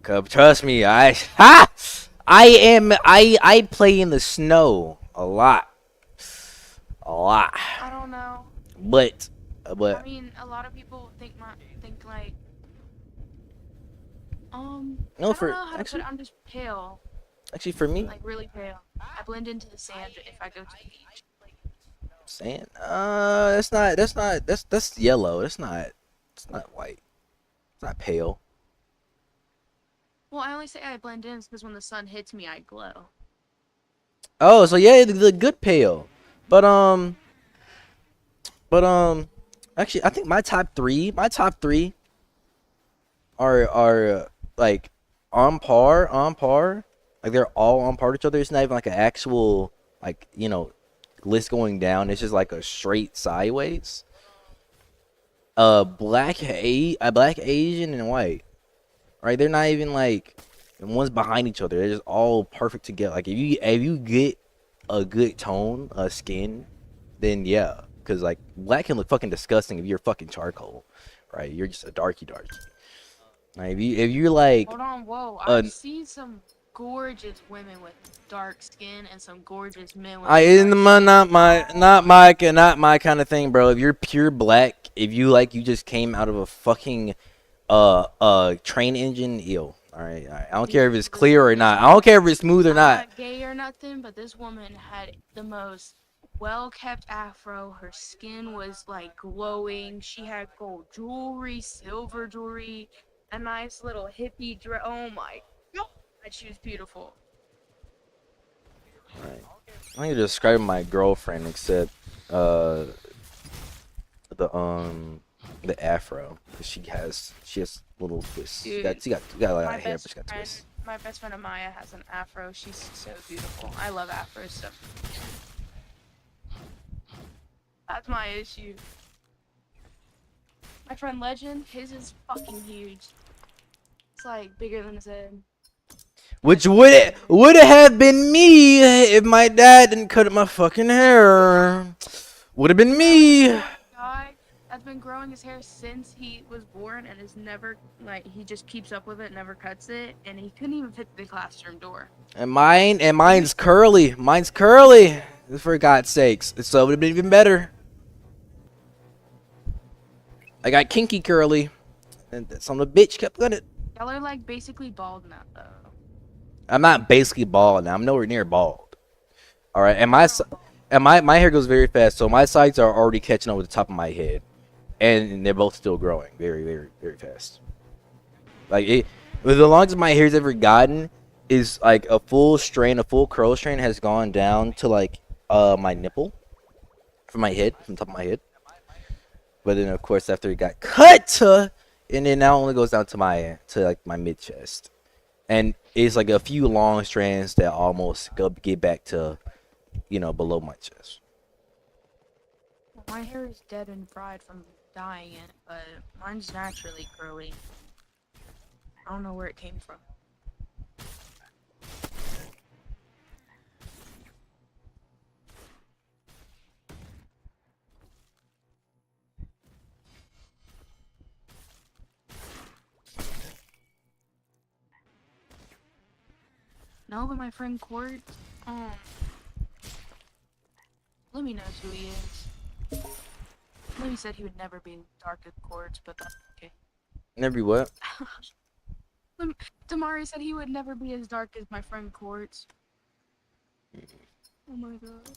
'cause trust me, I play in the snow a lot, I don't know. but I mean, a lot of people think like no, I don't for know how to put it. I'm just pale, actually for me, like really pale. I blend into the sand if I go to the beach. sand, that's yellow. It's not white. It's not pale. Well, I only say I blend in because when the sun hits me, I glow. Oh, so yeah, the good pale, but but actually, I think my top three are like on par. Like they're all on par with each other. It's not even like an actual like list going down. It's just like a straight sideways. Black Asian and white. Right? They're not even like one's behind each other. They're just all perfect together. Like if you get a good tone, skin, then yeah. Cause like black can look fucking disgusting if you're fucking charcoal, right? You're just a darky. Like, if you're like Hold on, whoa! uh, I've seen some gorgeous women with dark skin and some gorgeous men with I in dark my skin. not my kind of thing, bro. If you're pure black, if you just came out of a fucking train engine, ew. All right. I don't care if it's clear or not. I don't care if it's smooth or I'm not. not gay or nothing, but this woman had the most well-kept afro. Her skin was like glowing. She had gold jewelry, silver jewelry, a nice little hippie dress. Oh my god, she was beautiful. All right. I need to describe my girlfriend except uh the the afro. 'Cause she has little twists. Dude, She got a lot my of hair, but best she got friend, twists. my best friend Amaya has an afro. She's so beautiful. I love afros so. That's my issue. My friend Legend, his is fucking huge. It's like bigger than his head. Which would have been me if my dad didn't cut my fucking hair. Would have been me. Guy that's been growing his hair since he was born and is never like he just keeps up with it, never cuts it, and he couldn't even fit the classroom door. And mine's curly. Mine's curly. For God's sakes. So it would have been even better. I got kinky curly. And some of the bitch kept cutting it. Y'all are like basically bald now though. I'm not basically bald now. I'm nowhere near bald. All right, and my hair goes very fast, so my sides are already catching up with the top of my head, and they're both still growing very fast. Like the longest my hair's ever gotten is like a full curl strand has gone down to like my nipple, from the top of my head. But then of course after it got cut, and then now only goes down to my mid chest. And it's like a few long strands that almost get back to, below my chest. Well, my hair is dead and fried from dyeing it, but mine's naturally curly. I don't know where it came from. No, but my friend Court, Lemmy knows who he is. Lemmy said he would never be dark as Quartz, but that's okay. Never what? Damari said he would never be as dark as my friend Quartz. Oh my god.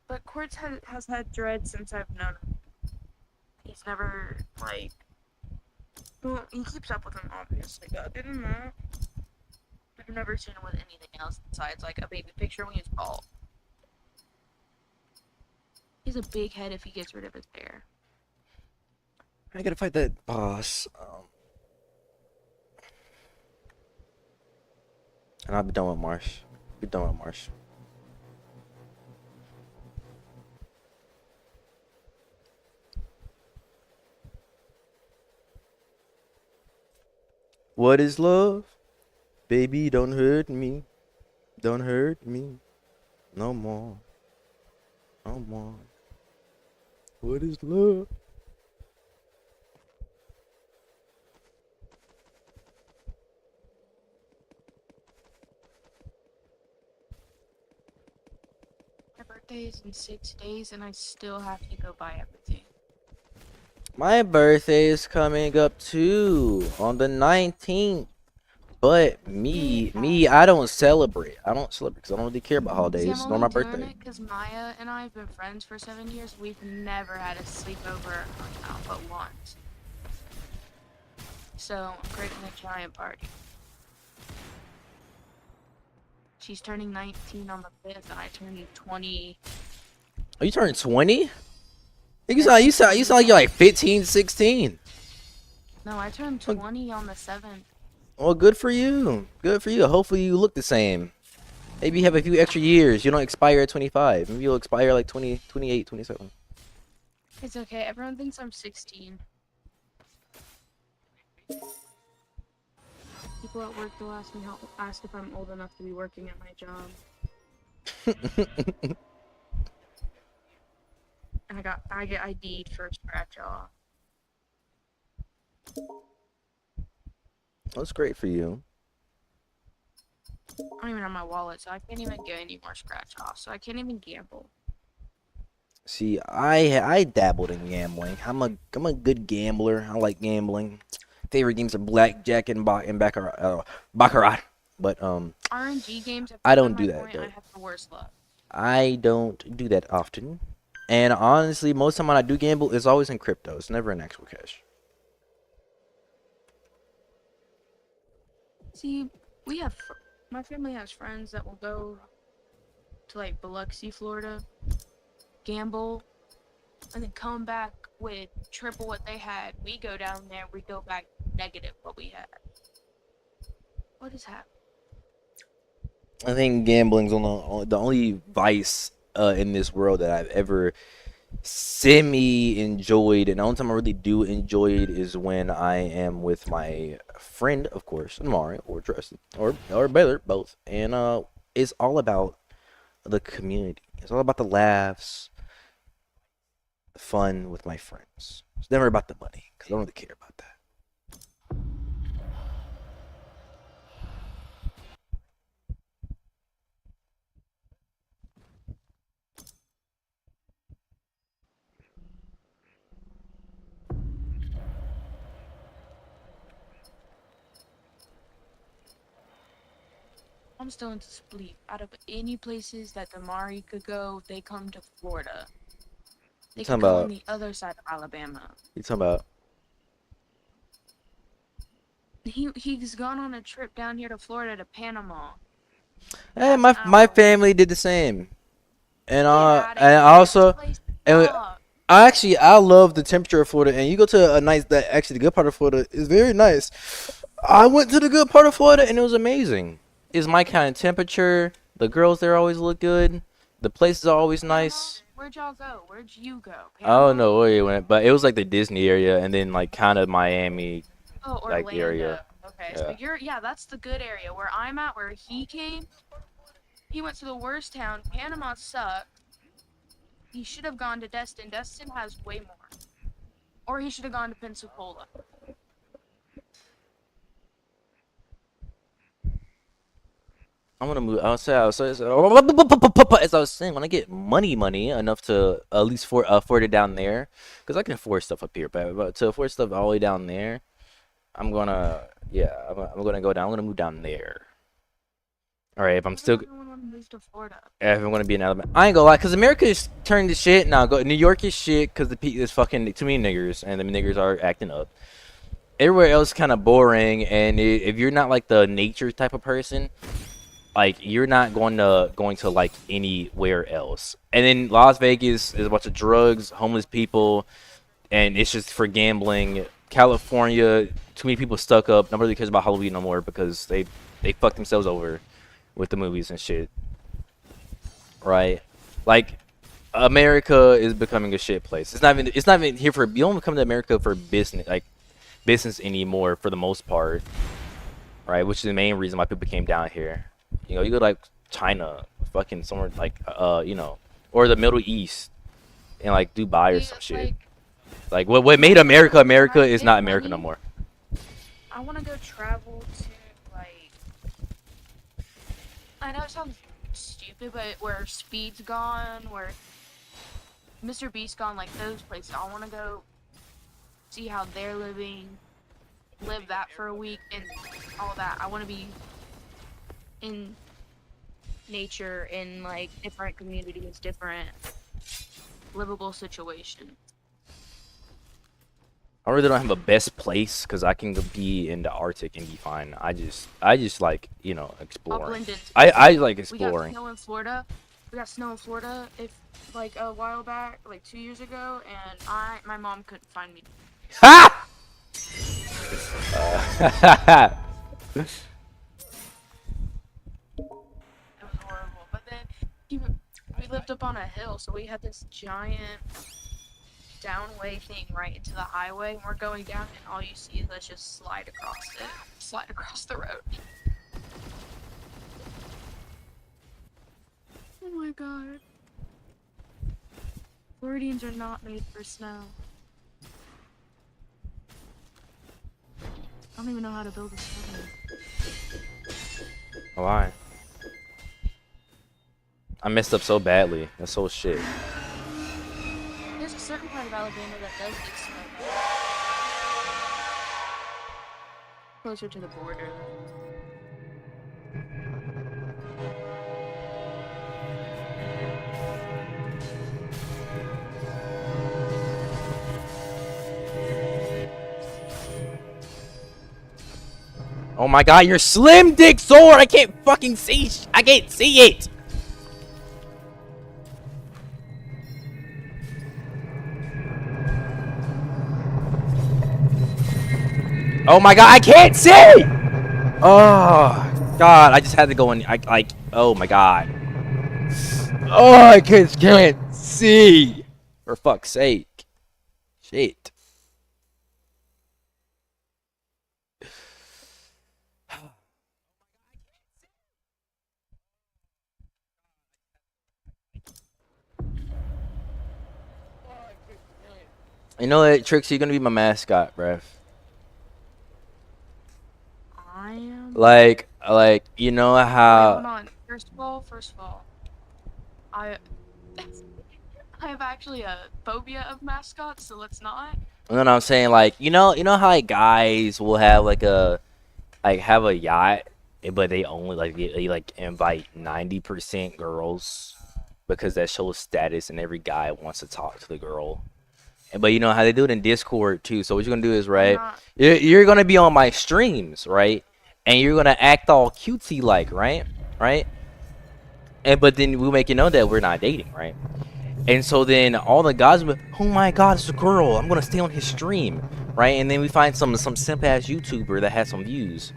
But Quartz has had dread since I've known him. He's never, like, Well, he keeps up with him, obviously, but other than that, I've never seen him with anything else besides like a baby picture when he's bald. He has a big head if he gets rid of his hair. I gotta fight that boss. And I'll be done with Marsh. Be done with Marsh. What is love? Baby, don't hurt me. Don't hurt me. No more. No more. What is love? My birthday is in 6 days, and I still have to go buy everything. My birthday is coming up too on the 19th. But me, I don't celebrate. I don't celebrate because I don't really care about holidays. See, It's I'm nor only my doing birthday. it because Maya and I have been friends for 7 years. We've never had a sleepover hangout but once. So I'm creating a giant party. She's turning 19 on the 5th, and I turn 20. Are you turning 20? You sound like you're like 15, 16. No, I turned 20 on the 7th. Well, good for you. Good for you. Hopefully you look the same. Maybe you have a few extra years. You don't expire at 25. Maybe you'll expire like 20, 28, 27. It's okay. Everyone thinks I'm 16. People at work will ask if I'm old enough to be working at my job. And I get ID'd for a scratch off. That's great for you. I don't even have my wallet, so I can't even get any more scratch offs. So I can't even gamble. See, I dabbled in gambling. I'm a good gambler. I like gambling. Favorite games are blackjack and baccarat. But RNG games. Have I don't proven do my that, point. though. I have the worst luck. I don't do that often. And honestly, most of the time when I do gamble, it's always in crypto. It's never in actual cash. See, my family has friends that will go to like Biloxi, Florida, gamble, and then come back with triple what they had. We go down there, we go back negative what we had. What is happening? I think gambling's the only vice in this world that I've ever semi enjoyed, and the only time I really do enjoy it is when I am with my friend, of course, Amari or Tristan or Baylor, both, and it's all about the community. It's all about the laughs, the fun with my friends. It's never about the money because I don't really care about that. I'm still in disbelief. Out of any places that Damari could go, they come to Florida. They You could talking go on about? the other side of Alabama. You talking about? He's gone on a trip down here to Florida to Panama. Hey, That's my our family did the same, Get out of and here. also, This place and sucks. I love the temperature of Florida, and you go to a nice that actually the good part of Florida is very nice. I went to the good part of Florida and it was amazing. It's my kind of temperature. The girls there always look good. The places are always Panama? nice. Where'd y'all go? Where'd you go? I don't Panama? know where you went, but it was like the Disney area and then like kind of Miami Oh, like Orlando. area. Okay, Yeah. so that's the good area. Where I'm at, where he came, he went to the worst town. Panama sucked. He should have gone to Destin. Destin has way more. Or he should have gone to Pensacola. I'm gonna move. As I was saying, when I get money enough to at least afford it down there, because I can afford stuff up here, but to afford stuff all the way down there, I'm gonna I'm gonna go down. I'm gonna move down there. All right, if I'm still Everyone wanna move to Florida. if I'm gonna be in Alabama, I ain't gonna lie, cause America is turned to shit now. Go New York is shit, cause there's fucking too many niggers, and the niggers are acting up. everywhere else kind of boring, and if you're not like the nature type of person, like you're not going to like anywhere else. And then Las Vegas is a bunch of drugs, homeless people, and it's just for gambling. California, too many people stuck up. Nobody cares about Halloween no more because they fucked themselves over with the movies and shit, right? Like America is becoming a shit place. It's not even here for, you don't come to America for business, like business anymore for the most part, right? Which is the main reason why people came down here. You know, you go to like China, fucking somewhere like or the Middle East and like Dubai or See, some it's shit. like Like what made America America when I is get not America no money, more. I want to go travel to like. I know it sounds stupid, but where Speed's gone, where Mr. Beast gone, like those places. I want to go see how they're living, live that for a week, and all that. I want to be in nature, in like different communities, different livable situations. I really don't have a best place because I can be in the Arctic and be fine. I just like, I'll exploring. blend in. I like We got exploring. snow in Florida. We got snow in Florida if like a while back, like 2 years ago, and my mom couldn't find me. Ha! It was horrible. But then we lived up on a hill, so we had this giant downway thing right into the highway, and we're going down, and all you see is us just slide across the road. Oh my god. Floridians are not made for snow. I don't even know how to build a snowman. Why? I messed up so badly. That's so shit. There's a certain part of Alabama that does get snow. Closer to the border. Oh my god, your slim dick sword! I can't fucking see. I can't see it. Oh my god, I can't see! Oh god, I just had to go in. Oh my god. Oh, I can't see. For fuck's sake. Shit. You know what, Trixie, you're gonna be my mascot, bruh. I am. Like, you know Wait, hold how. on. First of all, I I have actually a phobia of mascots, so let's not. You know what I'm saying? Like, you know how like guys will have have a yacht, but they only they like invite 90% girls because that shows status, and every guy wants to talk to the girl. But you know how they do it in Discord too. So what you're gonna do is, I'm right, not. you're gonna be on my streams, right, and you're gonna act all cutesy like, right, and but then we'll make you know that we're not dating, right? And so then all the guys will be, oh my god, it's a girl. I'm gonna stay on his stream, right? And then we find some simp ass YouTuber that has some views.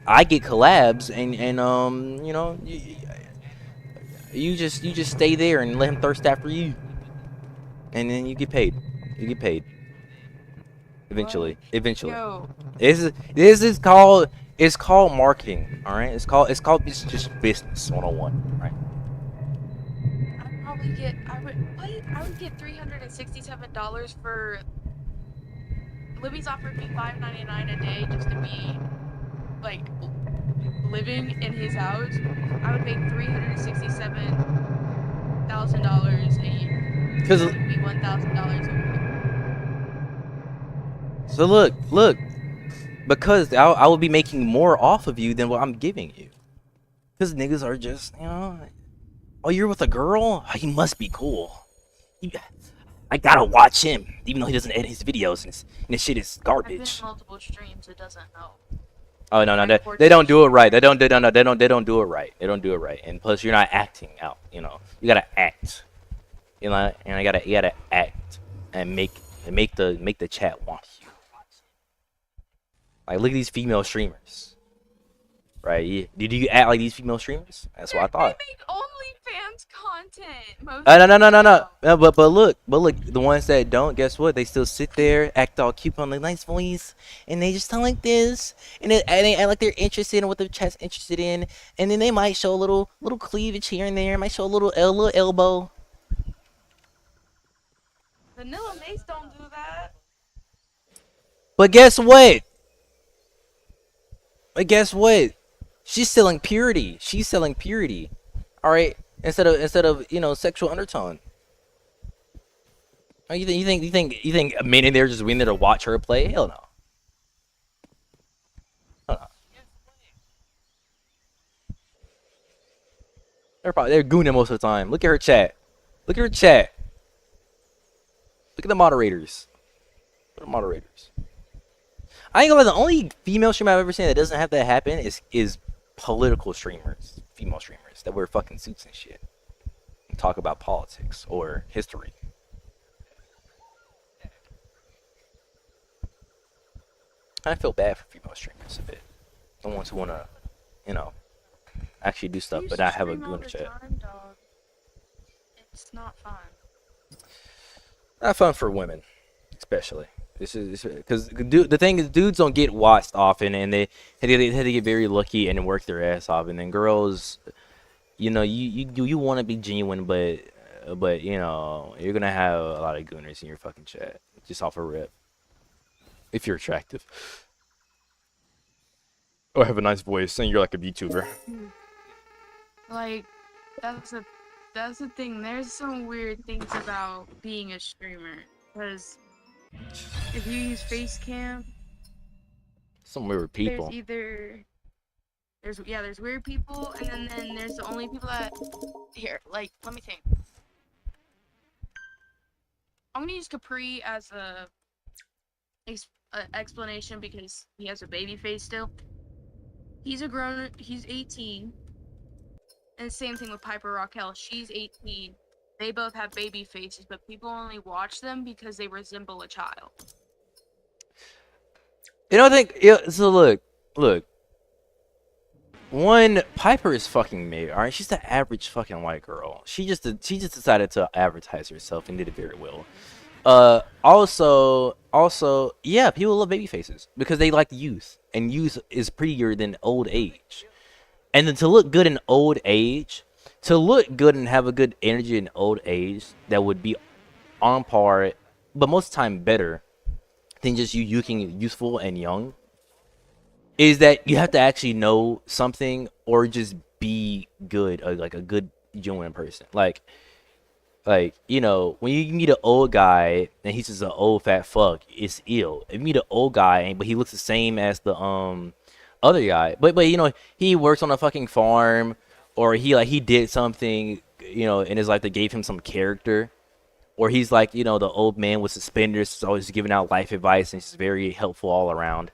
I get collabs, and you just stay there and let him thirst after you, and then you get paid. You get paid What? eventually. Eventually, Yo, this is called, it's called marketing. All right, it's just business 101, right? I would get $367 for. Libby's offered me $5.99 a day just to be like living in his house. I would make $367,000 a year. Cause That would be $1,000 a week. so look. Because I will be making more off of you than what I'm giving you. Because niggas are just, oh, you're with a girl? Oh, you must be cool. You, I gotta watch him, even though he doesn't edit his videos, and his shit is I've been garbage. in multiple streams. It doesn't help. Oh no, My they don't do it coordination. right. They don't do it right. They don't do it right. And plus, you're not acting out. You know, you gotta act. You know, and you gotta act and make the chat want you. Like, look at these female streamers, right? Did you act like these female streamers? That's what I They thought. make OnlyFans content. Most No, of no, no, no, no. them. No, but look, the ones that don't, guess what? They still sit there, act all cute on the nice voice, and they just sound like this, and they act like they're interested in what the chat's interested in, and then they might show a little cleavage here and there, might show a little elbow. Vanilla Mace don't do that. But guess what? But guess what? She's selling purity. She's selling purity. All right, instead of sexual undertone. Oh, you think men in there just went there to watch her play? Hell no. Hell no. They're gooning most of the time. Look at her chat. Look at her chat. Look at the moderators. Look at the moderators. I ain't gonna lie, the only female streamer I've ever seen that doesn't have that happen is political streamers, female streamers that wear fucking suits and shit and talk about politics or history. I feel bad for female streamers a bit. The ones who wanna, you know, actually do stuff, You but should not have a stream all good the chat. time, dog. It's not fun. Not fun for women, especially. This is because the thing is, dudes don't get watched often, and they had to get very lucky and work their ass off, and then girls, you want to be genuine, but you're gonna have a lot of gooners in your fucking chat just off a rip if you're attractive or have a nice voice and you're like a VTuber. Like, that's the thing. There's some weird things about being a streamer, because if you use face cam, Some weird people. there's weird people, and then there's the only people that here. Like, let me think. I'm gonna use Capri as a explanation because he has a baby face still. He's 18. And same thing with Piper Raquel. She's 18. They both have baby faces, but people only watch them because they resemble a child. I think. Yeah. So look. One, Piper is fucking me. All right, she's the average fucking white girl. She just decided to advertise herself and did it very well. Also, yeah, people love baby faces because they like youth, and youth is prettier than old age. And then to look good in old age, to look good and have a good energy in old age, that would be on par, but most of the time better than just you looking youthful and young, is that you have to actually know something or just be good, like a good genuine person. Like when you meet an old guy and he's just an old fat fuck, it's ill. If you meet an old guy but he looks the same as the other guy, but he works on a fucking farm, or he did something in his life that gave him some character, or he's like the old man with suspenders, always giving out life advice and he's very helpful all around.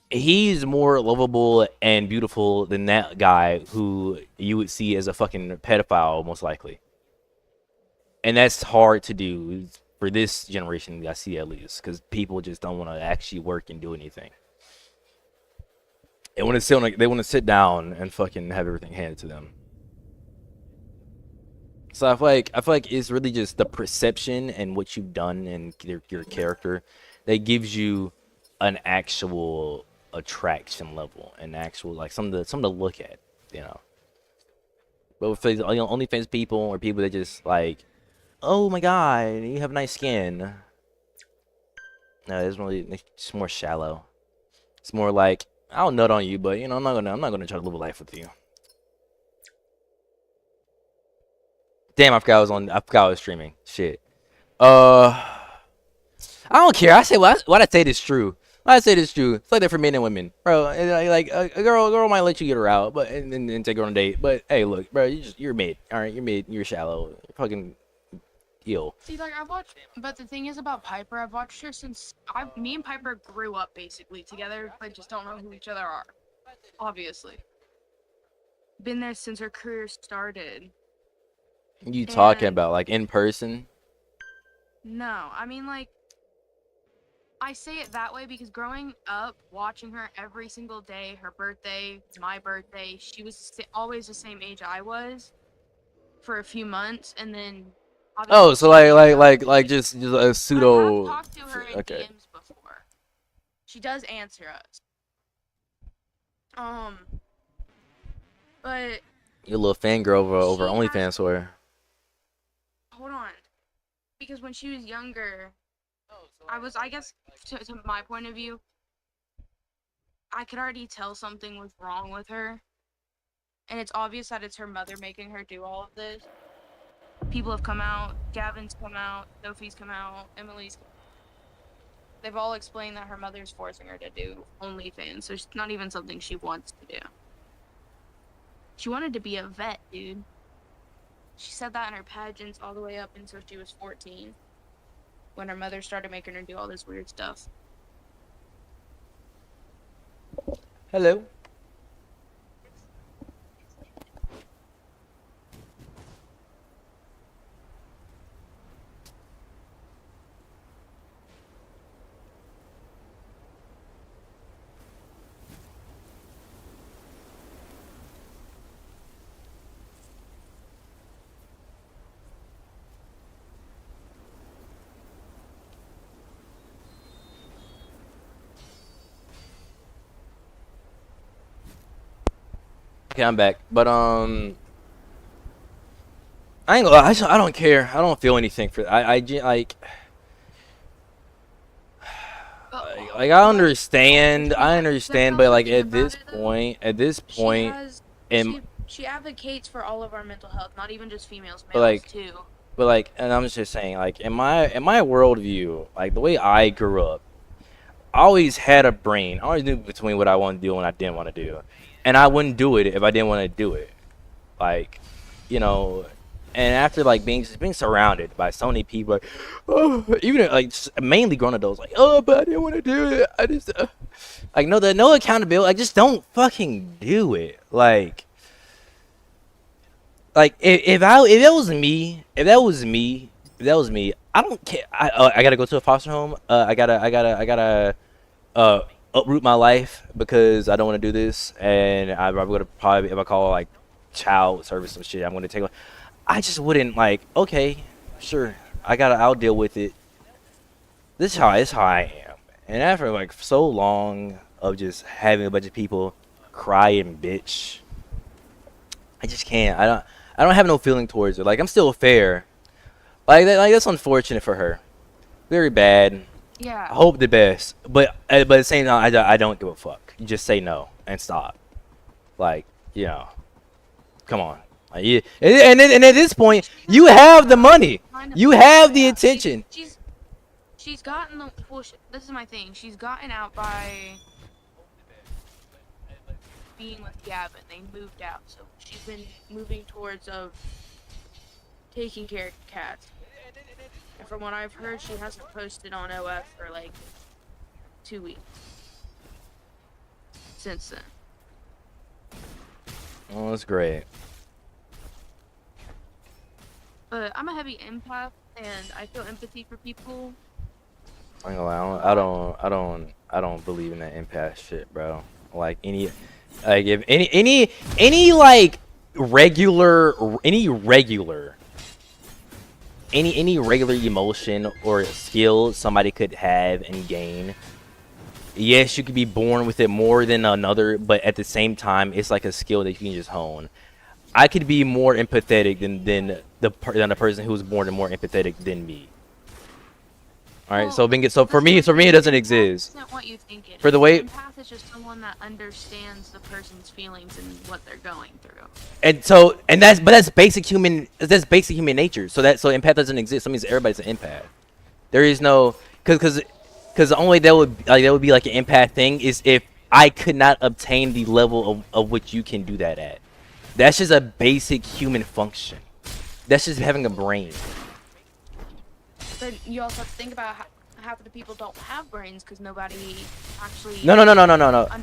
He's more lovable and beautiful than that guy who you would see as a fucking pedophile, most likely. And that's hard to do for this generation, I see, at least, because people just don't want to actually work and do anything. They want to sit down and fucking have everything handed to them. So I feel like it's really just the perception and what you've done and your character that gives you an actual attraction level and actual like something to look at, But with OnlyFans people or people that just like, oh my god, you have nice skin. No, it's just more shallow. It's more like, I'll nut on you, but I'm not gonna try to live a life with you. Damn, I forgot I was streaming. Shit. I don't care. I say what I say is true. I say this true. It's like that for men and women, bro. Like a girl might let you get her out, but and take her on a date. But hey, look, bro, you're mid. All right, you're mid. You're shallow. You're fucking. Yo. See, like, I've watched, but the thing is about Piper, I've watched her since, me and Piper grew up, basically, together, but just don't know who each other are. Obviously. Been there since her career started. You talking And about, like, in person? no, I mean, like, I say it that way because growing up, watching her every single day, her birthday, my birthday, she was always the same age I was for a few months, and then obviously Oh, so she ended up like just a but I have pseudo. talked to her in Okay. DMs before. She does answer us. Um, but You're a little fangirl over she has, OnlyFans for her. hold on, because when she was younger, I guess, to my point of view, I could already tell something was wrong with her. And it's obvious that it's her mother making her do all of this. People have come out, Gavin's come out, Sophie's come out, Emily's. They've all explained that her mother's forcing her to do OnlyFans, so it's not even something she wants to do. She wanted to be a vet, dude. She said that in her pageants all the way up until she was 14, when her mother started making her do all this weird stuff. Hello. Okay, I'm back. But I ain't gonna lie, I don't care. I don't feel anything for like I understand. I understand, but like at this point, and She advocates for all of our mental health, not even just females, but males like too. but like, and I'm just saying, like in my worldview, like the way I grew up, I always had a brain. I always knew between what I wanted to do and what I didn't want to do, and I wouldn't do it if I didn't want to do it. Like, you know, and after like being surrounded by so many people, like, oh, even like mainly grown adults, like, oh, but I didn't want to do it. I just like no accountability. Like, just don't fucking do it. Like if that was me, I don't care. I gotta go to a foster home. I gotta uproot my life because I don't want to do this, and I'm gonna probably, if I call like child service some shit, I'm gonna take. I just wouldn't, like, okay, sure, I'll deal with it. This is how I am, and after like so long of just having a bunch of people cry and bitch, I just can't. I don't have no feeling towards her. Like, I'm still fair. Like that's unfortunate for her. Very bad. Yeah. I hope the best, but at the same time, I don't give a fuck. You just say no and stop. Like, you know, come on. Like, and at this point, you have the money, you have the attention. She's gotten the, well, this is my thing. She's gotten out by being with Gavin. They moved out, so she's been moving towards taking care of cats. And from what I've heard, she hasn't posted on OF for like 2 weeks since then. Oh, that's great. But I'm a heavy empath, and I feel empathy for people. I don't believe in that empath shit, bro. Like if any like any regular emotion or skill somebody could have and gain. Yes, you could be born with it more than another, but at the same time, it's like a skill that you can just hone. I could be more empathetic than the person who was born and more empathetic than me. All right, Well, so for me, it doesn't exist. Isn't what you think it For the is. way, An empath is just someone that understands the person's feelings and what they're going through. and that's basic human nature. So empath doesn't exist. That means everybody's an empath. There is no because the only way that would be like an empath thing is if I could not obtain the level of which you can do that at. That's just a basic human function. That's just having a brain. But you also have to think about half of the people don't have brains because nobody actually. No.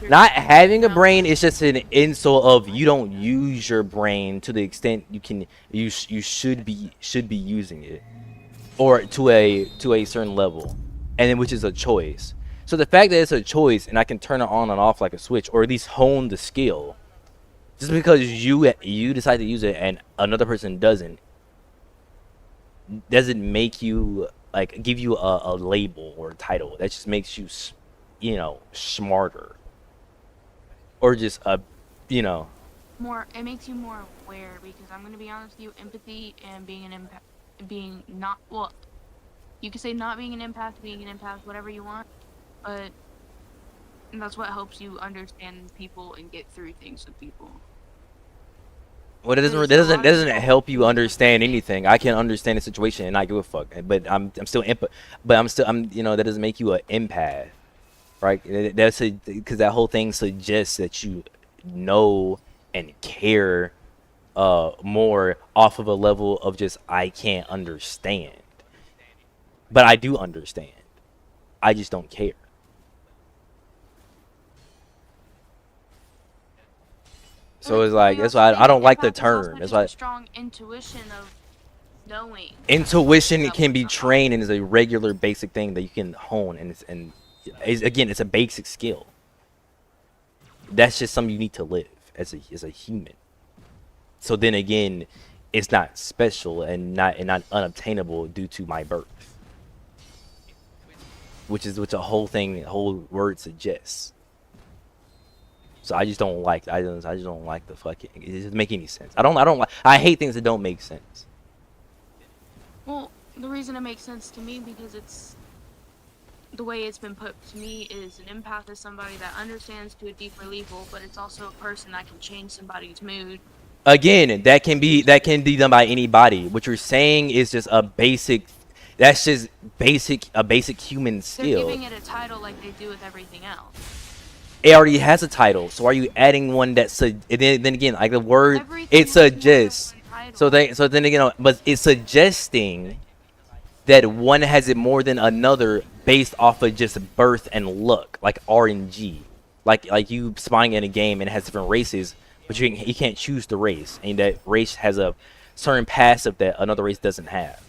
Not Understands, having you a know? brain is just an insult of you don't use your brain to the extent you can. You should be using it, or to a certain level, and then which is a choice. So the fact that it's a choice and I can turn it on and off like a switch, or at least hone the skill, just because you decide to use it and another person doesn't make you like give you a label or a title. That just makes you smarter, or just More, it makes you more aware because I'm gonna be honest with you, empathy and being an empath, being not well, you could say not being an empath, whatever you want, but that's what helps you understand people and get through things with people. well, Because a lot that of doesn't people help you need understand understanding. anything. I can understand the situation and not give a fuck, but I'm still that doesn't make you an empath, right? That's because that whole thing suggests that you know and care more off of a level of just I can't understand, but I do understand. I just don't care. So it's Well, like you that's also why I think an don't like the empath is also term. That's just a why strong intuition of knowing intuition stuff can with be somebody. trained and is a regular basic thing that you can hone, and again, it's a basic skill. That's just something you need to live as a human. So then again, it's not special and not unobtainable due to my birth, which a whole word suggests. So I just don't like I just don't like the fucking it doesn't make any sense. I don't like I hate things that don't make sense. Well, the reason it makes sense to me because it's the way it's been put to me is an empath is somebody that understands to a deeper level, but it's also a person that can change somebody's mood. Again, that can be done by anybody. What you're saying is just a basic that's just a basic human They're skill. giving it a title like they do with everything else. It already has a title, so are you adding one that's then again like the word Everything it has more than suggests one title. so then again but it's suggesting that one has it more than another based off of just birth and look, like RNG, like you spying in a game and it has different races, but you can't choose the race, and that race has a certain passive that another race doesn't have.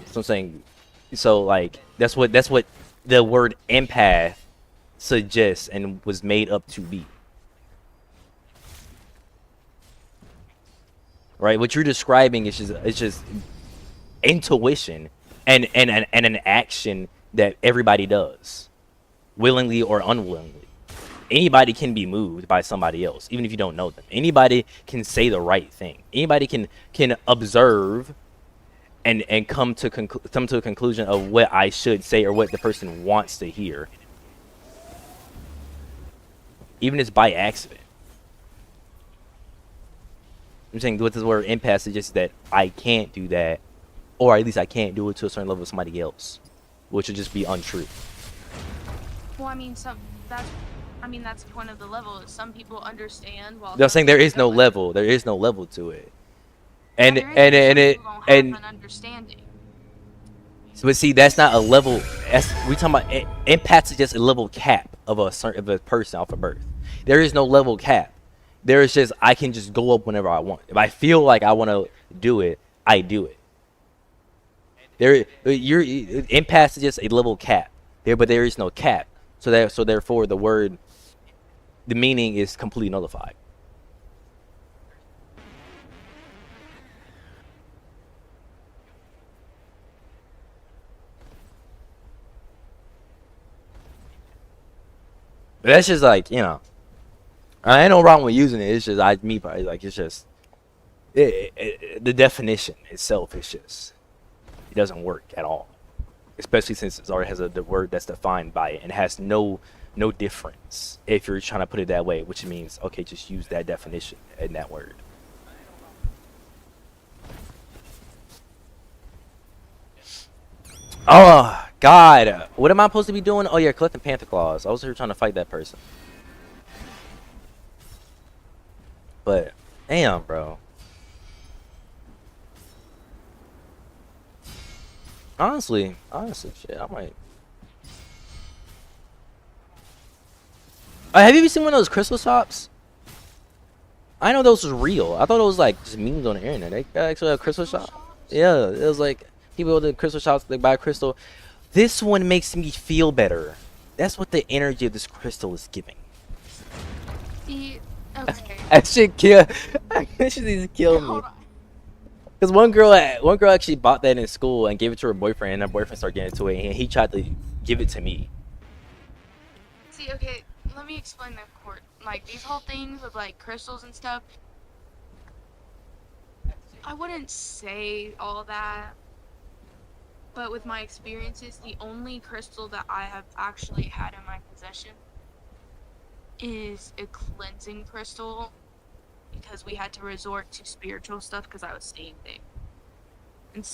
So I'm saying, so like that's what the word empath suggests and was made up to be. Right? What you're describing is just intuition and an action that everybody does, willingly or unwillingly. Anybody can be moved by somebody else, even if you don't know them. Anybody can say the right thing. Anybody can observe and come to a conclusion of what I should say or what the person wants to hear, even if it's by accident. I'm saying with this word empath suggests that I can't do that, or at least I can't do it to a certain level with somebody else, which would just be untrue. Well, I mean, that's the point of the level. Is some people understand while They're some saying there people is no don't. level. There is no level to it, Yeah, and there is because some people don't have and an understanding. but see that's not a level. We talking about empath is just a level cap of a person off of birth. There is no level cap. There is just I can just go up whenever I want. If I feel like I want to do it, I do it. Your empath is just a level cap there, but there is no cap. So therefore the meaning is completely nullified. But that's just like I ain't no wrong with using it. It's just me probably like it's just the definition itself is just it doesn't work at all, especially since it already has the word that's defined by it and has no difference if you're trying to put it that way, which means okay, just use that definition in that word. Oh God, what am I supposed to be doing? Oh yeah, collecting panther claws. I was here trying to fight that person, but damn, bro. Honestly, shit, I might. Have you ever seen one of those crystal shops? I know those was real. I thought it was like just memes on the internet. They actually have crystal Crystal shop. shops? Yeah, it was like people at the crystal shops they buy crystal. This one makes me feel better. That's what the energy of this crystal is giving. See, okay. That shit kill. That shit needs to kill me. Hold on. Cause one girl actually bought that in school and gave it to her boyfriend, and her boyfriend started getting into it, and he tried to give it to me. See, okay, let me explain the court. Like, these whole things with, like, crystals and stuff, I wouldn't say all that, but with my experiences, the only crystal that I have actually had in my possession is a cleansing crystal, because we had to resort to spiritual stuff because I was seeing things. And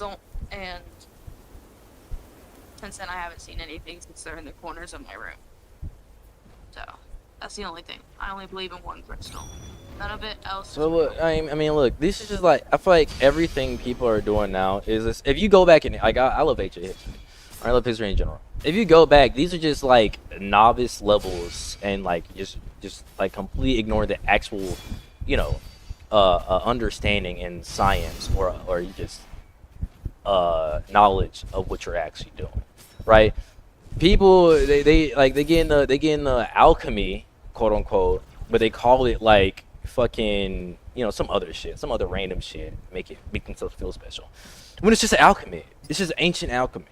since then I haven't seen anything since they're in the corners of my room. So, that's the only thing. I only believe in one crystal. None of it else So is real. look, I mean, look, this is just like I feel like everything people are doing now is this. If you go back and like, I love HA history, I love history in general. If you go back, these are just like novice levels and like just like completely ignore the actual, you know, understanding in science or you just knowledge of what you're actually doing, right? People they get in the alchemy, quote unquote, but they call it like fucking, you know, some other shit, some other random shit, make themselves feel special. When it's just alchemy, it's just ancient alchemy.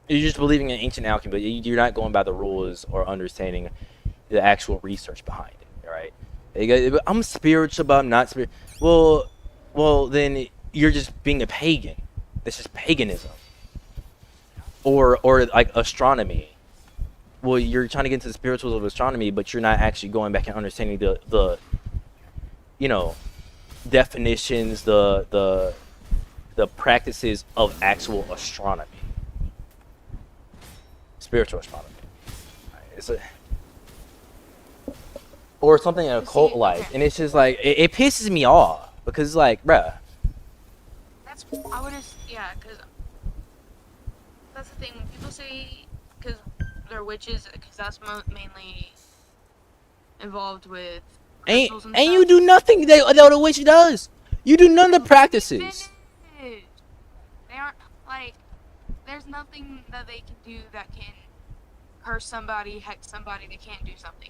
You're just believing in ancient alchemy, but you're not going by the rules or understanding the actual research behind it, right? I'm spiritual, but I'm not spiritual. Well, then you're just being a pagan. That's just paganism. Or like astronomy. Well, you're trying to get into the spirituals of astronomy, but you're not actually going back and understanding the you know, definitions, the practices of actual astronomy, spiritual astronomy. It's a or something occult like, okay. and it's just like it pisses me off because it's like, bruh. That's, I would just, yeah, because that's the thing. When people say, because they're witches, because that's mainly involved with Ain't crystals and and stuff. you do nothing that the witch does. You do none of the practices. Finished. They aren't, like, there's nothing that they can do that can curse somebody, hex somebody, they can't do something.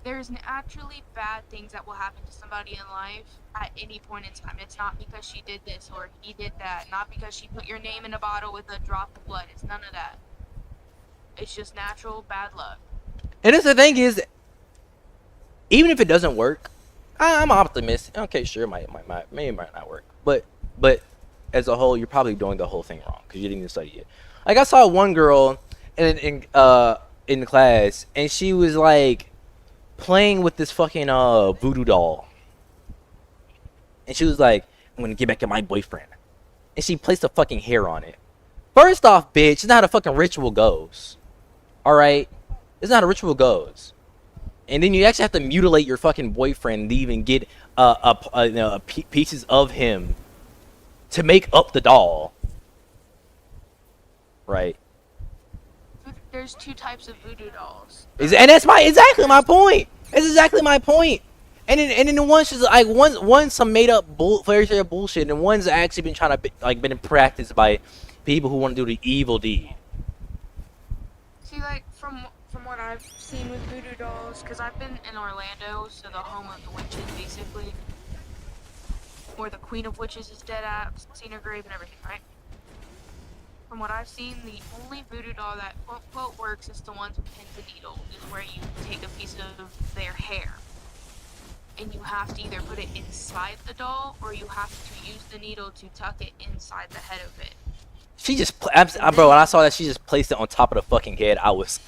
There's naturally bad things that will happen to somebody in life at any point in time. It's not because she did this or he did that. Not because she put your name in a bottle with a drop of blood. It's none of that. It's just natural bad luck. And that's the thing is, even if it doesn't work, I'm optimistic. Okay, sure, it might not work, but as a whole, you're probably doing the whole thing wrong because you didn't even study it. Like I saw one girl in class, and she was like playing with this fucking voodoo doll, and she was like, "I'm gonna get back at my boyfriend," and she placed a fucking hair on it. First off, bitch, it's not how a fucking ritual goes. All right, it's not how a ritual goes. And then you actually have to mutilate your fucking boyfriend to even get you know, pieces of him to make up the doll, right? There's two types of voodoo dolls. And that's exactly my point. That's exactly my point. And then the one's just like one's some made up fairy tale bullshit, and one's actually been trying to been practiced by people who want to do the evil deed. See, like, from what I've seen with voodoo dolls, because I've been in Orlando, so the home of the witches, basically, where the Queen of Witches is dead at, seen her grave and everything, right? From what I've seen, the only voodoo doll that quote works is the ones with pins and needles, is where you take a piece of their hair, and you have to either put it inside the doll, or you have to use the needle to tuck it inside the head of it. She just, bro, when I saw that, she just placed it on top of the fucking head. I was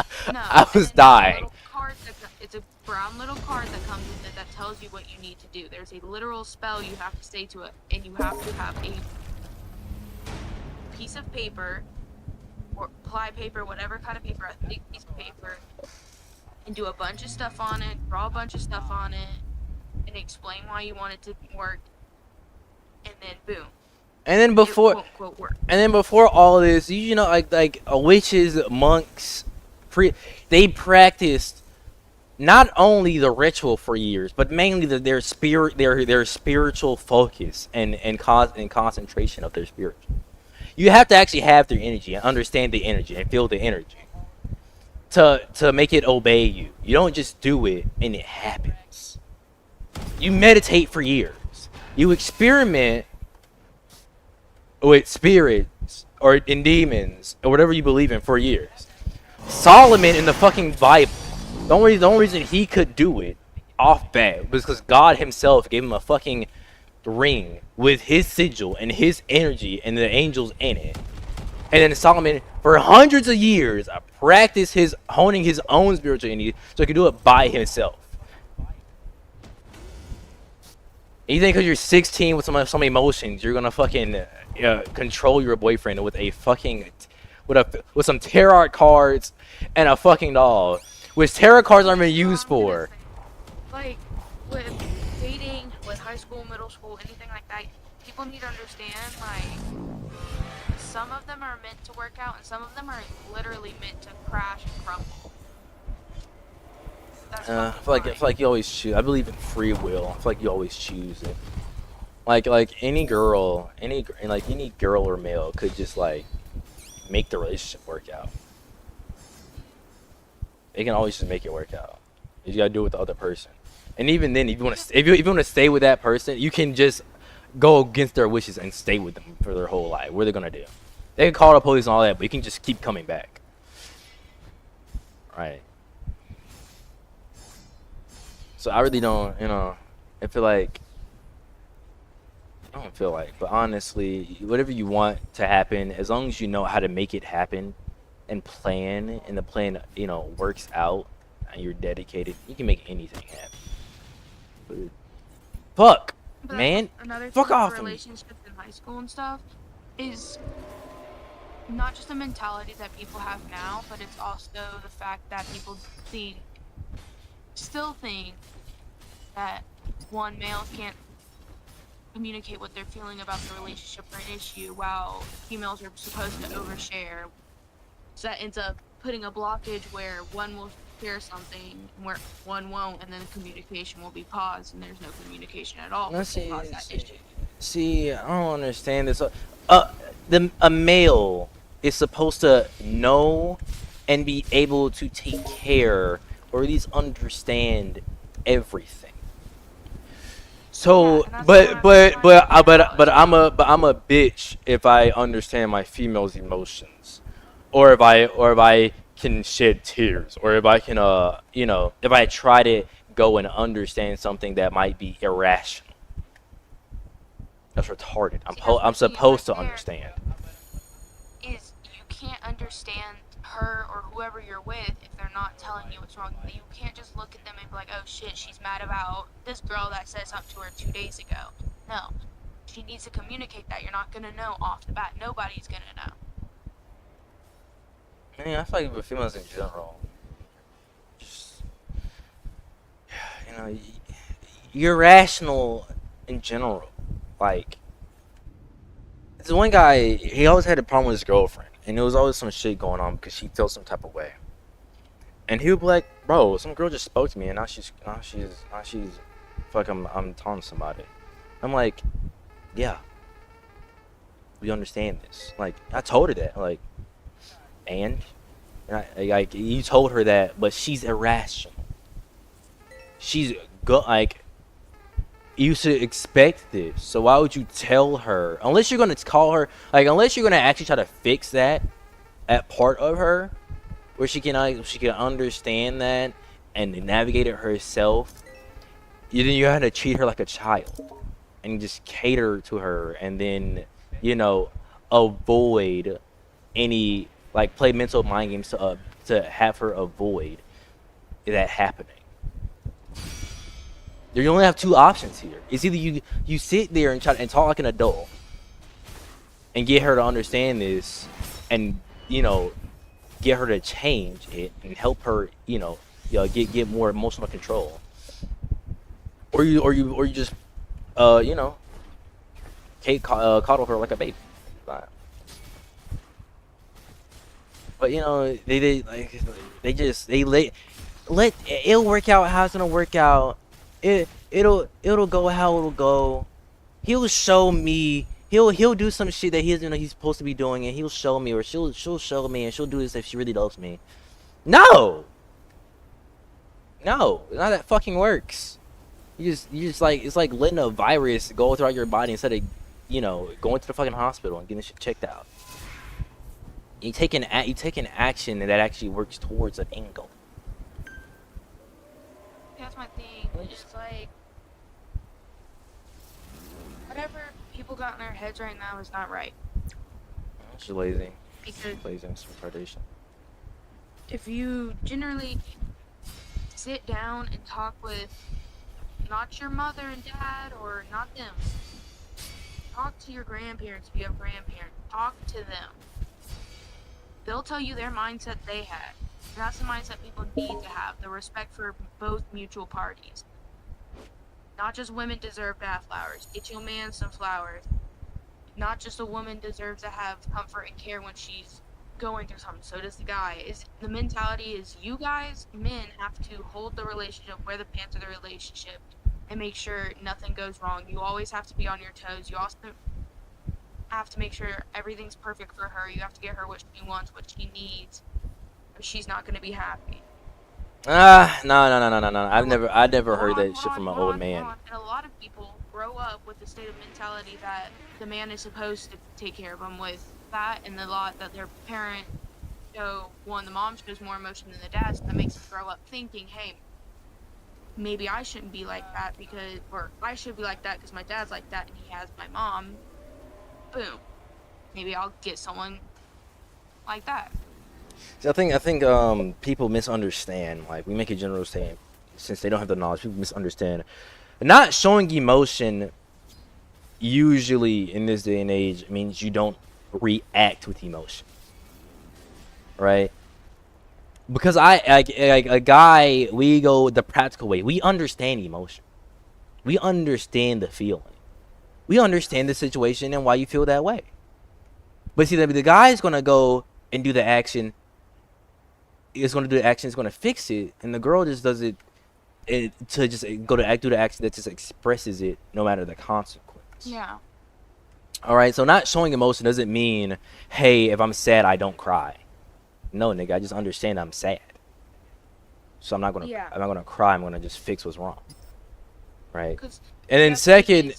There's dying. it's a brown little card that comes with it that tells you what you need to do. There's a literal spell you have to say to it, and you have to have a piece of paper, or ply paper, whatever kind of paper, a thick piece of paper, and do a bunch of stuff on it, draw a bunch of stuff on it, and explain why you want it to work, and then boom. And then it before, quote unquote work. and then before all of this, you know, like witches, monks, they practiced not only the ritual for years, but mainly their spiritual focus and concentration of their spirit. You have to actually have their energy and understand the energy and feel the energy to make it obey you. You don't just do it and it happens. You meditate for years. You experiment with spirits or in demons or whatever you believe in for years. Solomon in the fucking Bible, the only reason he could do it off bat was because God himself gave him a fucking ring with his sigil and his energy and the angels in it. And then Solomon, for hundreds of years, practiced honing his own spiritual energy so he could do it by himself. And you think because you're 16 with some emotions, you're gonna fucking control your boyfriend with with some tarot cards and a fucking doll, which tarot cards aren't even used for. Like with dating, with high school, middle school, anything like that, people need to understand like some of them are meant to work out and some of them are literally meant to crash and crumble. That's I feel like you always choose. I believe in free will. I feel like you always choose it. Like any girl or male could just like make the relationship work out. They can always just make it work out. You gotta do it with the other person. And even then, if you want to stay with that person, you can just go against their wishes and stay with them for their whole life. What are they gonna do? They can call the police and all that, but you can just keep coming back. Right. So I really don't, I feel like, I don't feel like, but honestly, whatever you want to happen, as long as you know how to make it happen and plan, and the plan, works out, and you're dedicated, you can make anything happen. But fuck, But man. another Fuck thing off for of me. relationships in high school and stuff is not just the mentality that people have now, but it's also the fact that people still think that one, males can't communicate what they're feeling about the relationship or an issue, while females are supposed to overshare. So that ends up putting a blockage where one will share something where one won't, and then communication will be paused, and there's no communication at all, which will cause that issue. See, I don't understand this. A male is supposed to know and be able to take care or at least understand everything. So, Yeah, and that's what I'm trying to get out. I'm a bitch if I understand my female's emotions, or if I can shed tears, or if I can if I try to go and understand something that might be irrational. That's retarded. See, that's I'm the thing supposed to right there understand. is you can't understand her or whoever you're with if they're not telling you what's wrong. You can't just look at them and be like, oh shit, she's mad about this girl that said something to her 2 days ago. No. She needs to communicate that. You're not gonna know off the bat. Nobody's gonna know. I mean, I feel like with females in general, just you're rational in general. Like, there's one guy, he always had a problem with his girlfriend, and there was always some shit going on because she felt some type of way. And he would be like, "Bro, some girl just spoke to me, and now she's fuck, I'm telling somebody." I'm like, "Yeah, we understand this." Like, I told her that, like, and like you told her that, but she's irrational. She's like, you should expect this. So why would you tell her? Unless you're gonna call her, like, unless you're gonna actually try to fix that part of her, where she can understand that and navigate it herself. Then you have to treat her like a child and just cater to her, and then avoid any, like, play mental mind games to have her avoid that happening. You only have two options here. It's either you sit there and try and talk like an adult and get her to understand this, and get her to change it and help her get more emotional control, or you just Kate coddled her like a baby. But you know, they let it'll work out how it's gonna work out. It'll go how it'll go. He'll show me. He'll do some shit that he's supposed to be doing, and he'll show me, or she'll show me, and she'll do this if she really loves me. No, no, not that fucking works. You just like it's like letting a virus go throughout your body instead of going to the fucking hospital and getting shit checked out. You take an action that actually works towards an end goal. That's my thing. It's like whatever people got in their heads right now is not right. She's lazy. Because Laziness, retardation. if you generally sit down and talk with not your mother and dad or not them, talk to your grandparents if you have grandparents. Talk to them. They'll tell you their mindset they had. And that's the mindset people need to have. The respect for both mutual parties. Not just women deserve to have flowers. Get your man some flowers. Not just a woman deserves to have comfort and care when she's going through something. So does the guy. The mentality is you guys, men, have to hold the relationship, wear the pants of the relationship, and make sure nothing goes wrong. You always have to be on your toes. You also have to make sure everything's perfect for her. You have to get her what she wants, what she needs. Or she's not going to be happy. No. I've never heard that shit from an old man. And a lot of people grow up with the state of mentality that the man is supposed to take care of them with that, and the lot that their parent the mom shows more emotion than the dad, so that makes them grow up thinking, hey, maybe I shouldn't be like that or I should be like that because my dad's like that and he has my mom. Boom. Maybe I'll get someone like that. See, I think people misunderstand. Like, we make a general statement since they don't have the knowledge. People misunderstand. Not showing emotion usually in this day and age means you don't react with emotion, right? Because like a guy, we go the practical way. We understand emotion. We understand the feeling. We understand the situation and why you feel that way. But see, the guy's gonna go and do the action. Is gonna do the action. Is gonna fix it, and the girl just does it to just do the action that just expresses it, no matter the consequence. Yeah. All right. So not showing emotion doesn't mean, hey, if I'm sad, I don't cry. No, nigga, I just understand I'm sad. So I'm not gonna cry. I'm gonna just fix what's wrong. Right. And then second,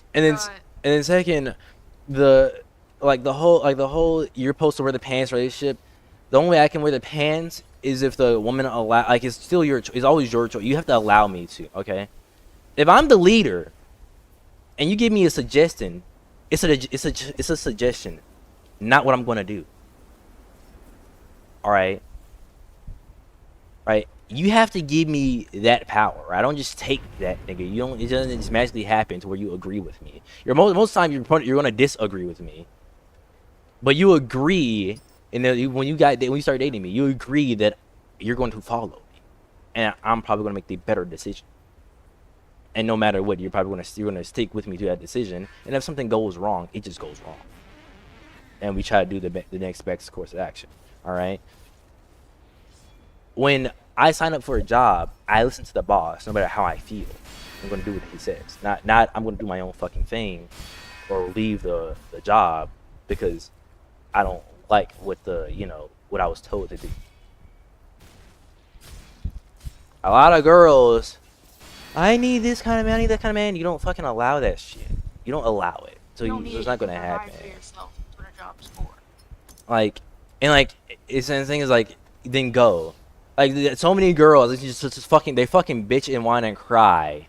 the whole you're supposed to wear the pants relationship. The only way I can wear the pants is if the woman it's still it's always your choice. You have to allow me to, okay? If I'm the leader and you give me a suggestion, it's a suggestion, not what I'm going to do. All right? Right? You have to give me that power. I don't just take that, nigga. It doesn't just magically happen to where you agree with me. Most time you're going to disagree with me. But you agree. And then when you start dating me, you agree that you're going to follow me, and I'm probably going to make the better decision. And no matter what, you're going to stick with me to that decision. And if something goes wrong, it just goes wrong. And we try to do the next best course of action. All right. When I sign up for a job, I listen to the boss, no matter how I feel. I'm going to do what he says. Not I'm going to do my own fucking thing, or leave the job because I don't like what I was told to do. A lot of girls, I need this kind of man, I need that kind of man. You don't fucking allow that shit. You don't allow it. So it's not gonna happen. Yourself. That's what a job's for. It's the thing is then go. Like, so many girls, they fucking bitch and whine and cry.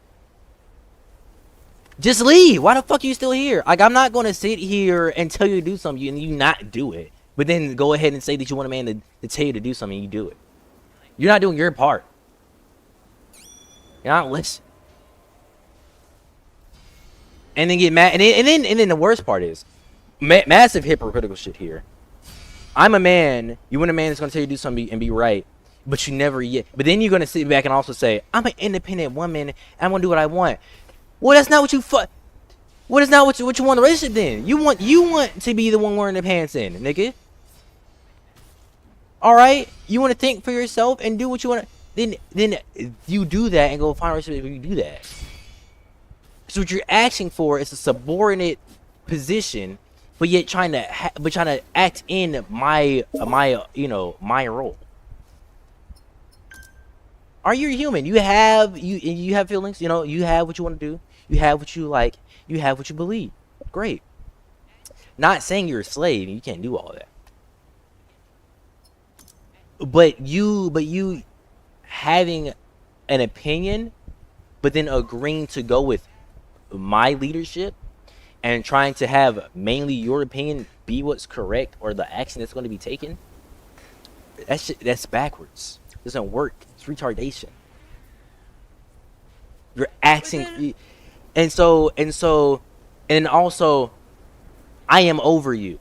Just leave. Why the fuck are you still here? Like, I'm not gonna sit here and tell you to do something and you not do it. But then go ahead and say that you want a man to tell you to do something and you do it. You're not doing your part. You're not listening. And then get mad. And then the worst part is, massive hypocritical shit here. I'm a man. You want a man that's going to tell you to do something and be right. But you never yet. But then you're going to sit back and also say, I'm an independent woman. And I'm going to do what I want. Well, that's not what you What is not what you want in a relationship then? You want to be the one wearing the pants in, nigga. All right, you want to think for yourself and do what you want. Then you do that and go find a relationship where you do that. So what you're asking for is a subordinate position, but yet trying to act in my my role. Are you human? You have feelings. You know, you have what you want to do. You have what you like. You have what you believe. Great. Not saying you're a slave. You can't do all that. But you having an opinion, but then agreeing to go with my leadership and trying to have mainly your opinion be what's correct or the action that's going to be taken. That's backwards. It doesn't work. It's retardation. You're acting, and also, I am over you.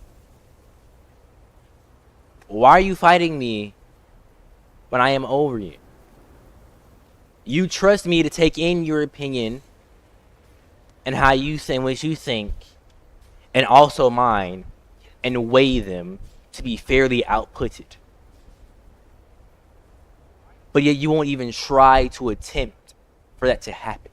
Why are you fighting me when I am over you? You trust me to take in your opinion and how you think, what you think, and also mine, and weigh them to be fairly outputted. But yet you won't even try to attempt for that to happen.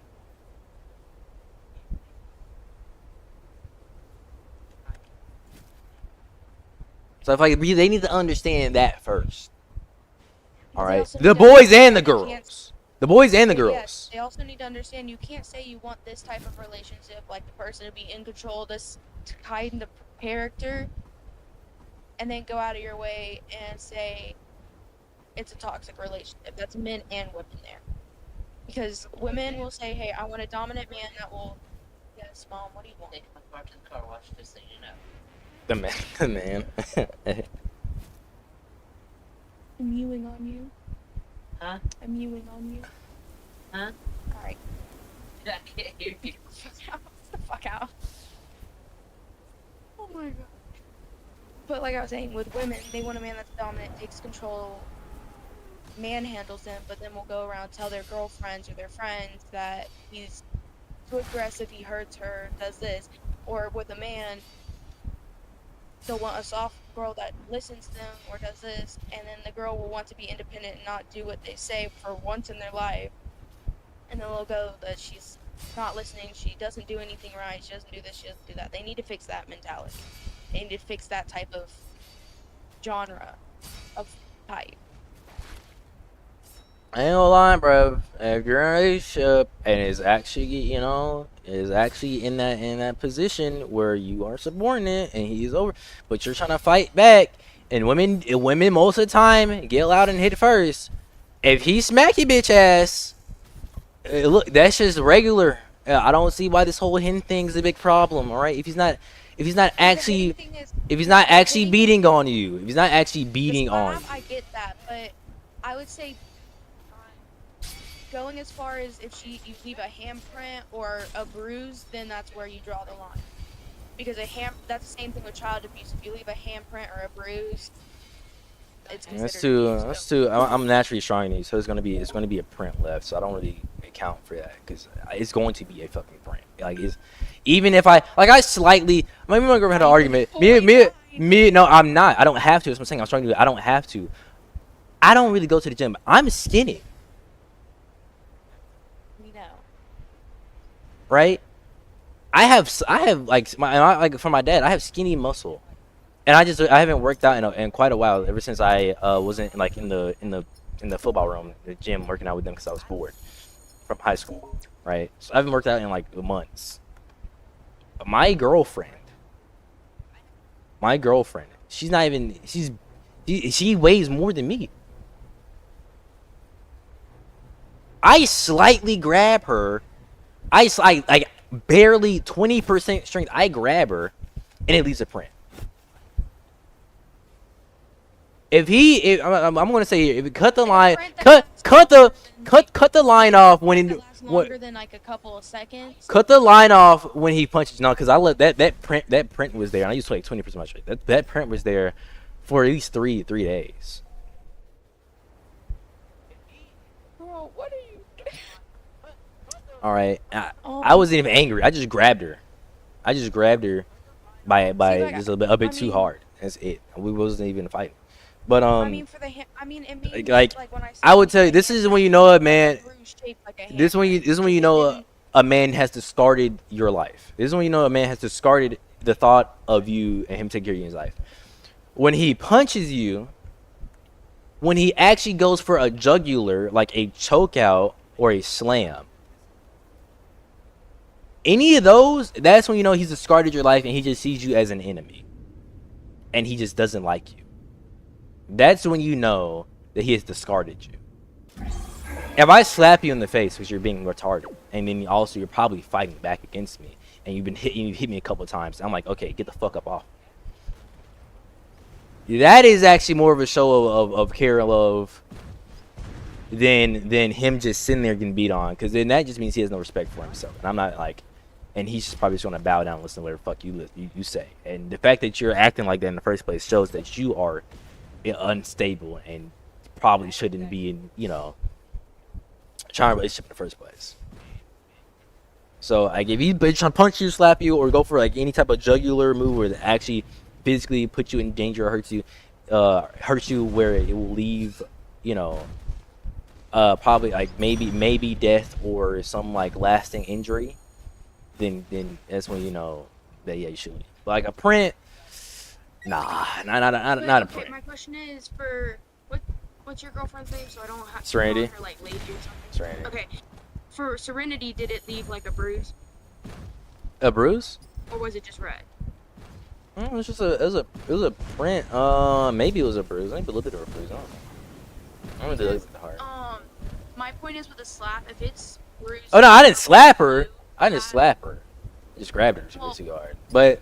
So if they need to understand that first. All right, the boys and the girls. The boys and the girls. Yes, they also need to understand you can't say you want this type of relationship, like the person to be in control, this kind of character, and then go out of your way and say it's a toxic relationship. That's men and women there. Because women will say, hey, I want a dominant man that will... Yes, Mom, what do you want? Take my car to the car wash, just so you know. The man. I'm mewing on you. Huh? I'm mewing on you. Huh? Alright. I can't hear you. Get the fuck out. Oh my god. But like I was saying, with women, they want a man that's dominant, takes control, manhandles them, but then will go around tell their girlfriends or their friends that he's too aggressive, he hurts her, does this. Or with a man, they'll want a soft girl that listens to them or does this, and then the girl will want to be independent and not do what they say for once in their life. And then they'll go that she's not listening, she doesn't do anything right, she doesn't do this, she doesn't do that. They need to fix that mentality. They need to fix that type of genre of type. I ain't gonna lie, bro. If you're in a relationship and is actually, is actually in that position where you are subordinate and he's over, but you're trying to fight back, and women most of the time get loud and hit first. If he smack your bitch ass, look, that's just regular. I don't see why this whole hen thing's a big problem. All right, if he's not actually beating on you, if he's not actually beating on you. I get that, but I would say going as far as if you leave a handprint or a bruise, then that's where you draw the line. Because that's the same thing with child abuse. If you leave a handprint or a bruise, it's considered that's too. I'm naturally strong in, so it's gonna be a print left. So I don't really account for that because it's going to be a fucking print. Like even if I slightly, maybe my girlfriend had an argument. Me, no, I'm not. I don't have to. That's what I'm saying. I'm trying to do it. I don't have to. I don't really go to the gym. I'm skinny. Right? I have like for my dad, I have skinny muscle, and I haven't worked out in quite a while. Ever since I wasn't like in the football room, the gym, working out with them because I was bored from high school. Right? So I haven't worked out in like months. My girlfriend, she's not even she weighs more than me. I slightly grab her. Like barely 20% strength. I grab her, and it leaves a print. If I'm gonna say here, if you cut the line, cut the line off when longer than like a couple of seconds. Cut the line off when he punches. No, because I let that print was there, and I used to like 20% of my strength. That print was there for at least three days. Bro, what are you? All right, I wasn't even angry. I just grabbed her. I just grabbed her by See, like, just a bit I too mean, hard. That's it. We wasn't even fighting. But I mean, I mean, it made me like like when I I saw would me tell you, the this is when handprint, you it know a looked like man. a bruise shaped like a handprint. This is when Like you it know didn't. a man has discarded your life. This is when you know a man has discarded the thought of you and him taking care of you in his life. When he punches you, when he actually goes for a jugular, like a choke out or a slam, any of those, that's when you know he's discarded your life and he just sees you as an enemy. And he just doesn't like you. That's when you know that he has discarded you. If I slap you in the face because you're being retarded, and then also you're probably fighting back against me, and you've hit me a couple of times, I'm like, okay, get the fuck up off. That is actually more of a show of care and love than him just sitting there getting beat on, because then that just means he has no respect for himself. And I'm not like, and he's just probably just gonna bow down and listen to whatever the fuck you say. And the fact that you're acting like that in the first place shows that you are unstable and probably shouldn't be in, trying a relationship in the first place. So like if he's trying to punch you, slap you, or go for like any type of jugular move where it actually physically puts you in danger or hurts you where it will leave, probably like maybe death or some like lasting injury, then that's when you know that you should leave. But like a print, not a Okay, print. my question is what's your girlfriend's name so I don't have to Serenity. call her like lady or something. Serenity. Okay, for Serenity, did it leave like a bruise A bruise? or was it just red? It was just it was a print. Maybe it was a bruise. Maybe a little bit of a bruise. I don't know. I don't really look at the heart. My point is with a slap, if it's bruised. Oh no, I didn't slap her. I didn't that- slap her. I just grabbed her. She Well, was too hard. But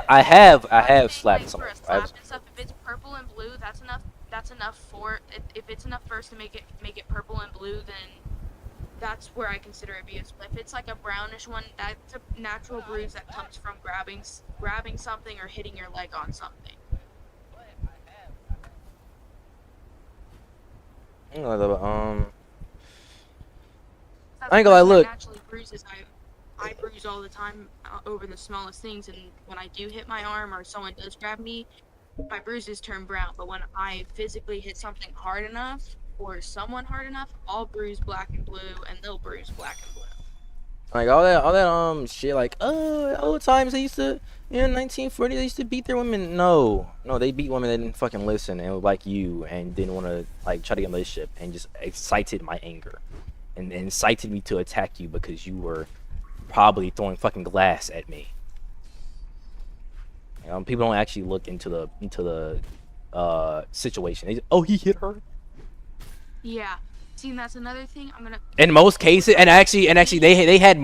I have I'm saying, slapped like, someone. for a slap and stuff. If it's purple and blue, that's enough. That's enough for if it's enough first to make it purple and blue, then that's where I consider it abuse. But if it's like a brownish one, that's a natural bruise that comes from grabbing something or hitting your leg on something. I ain't gonna lie, look. Naturally bruises. I bruise all the time over the smallest things, and when I do hit my arm or someone does grab me, my bruises turn brown. But when I physically hit something hard enough or someone hard enough, I'll bruise black and blue, and they'll bruise black and blue. Like all that shit, like old times they used to, 1940 they used to beat their women. No, they beat women that didn't fucking listen and were like you and didn't want to like try to get in a relationship, and just excited my anger and incited me to attack you because you were probably throwing fucking glass at me. People don't actually look into the situation. They just, oh, he hit her. Yeah. See, and that's another thing. In most cases, and actually, they had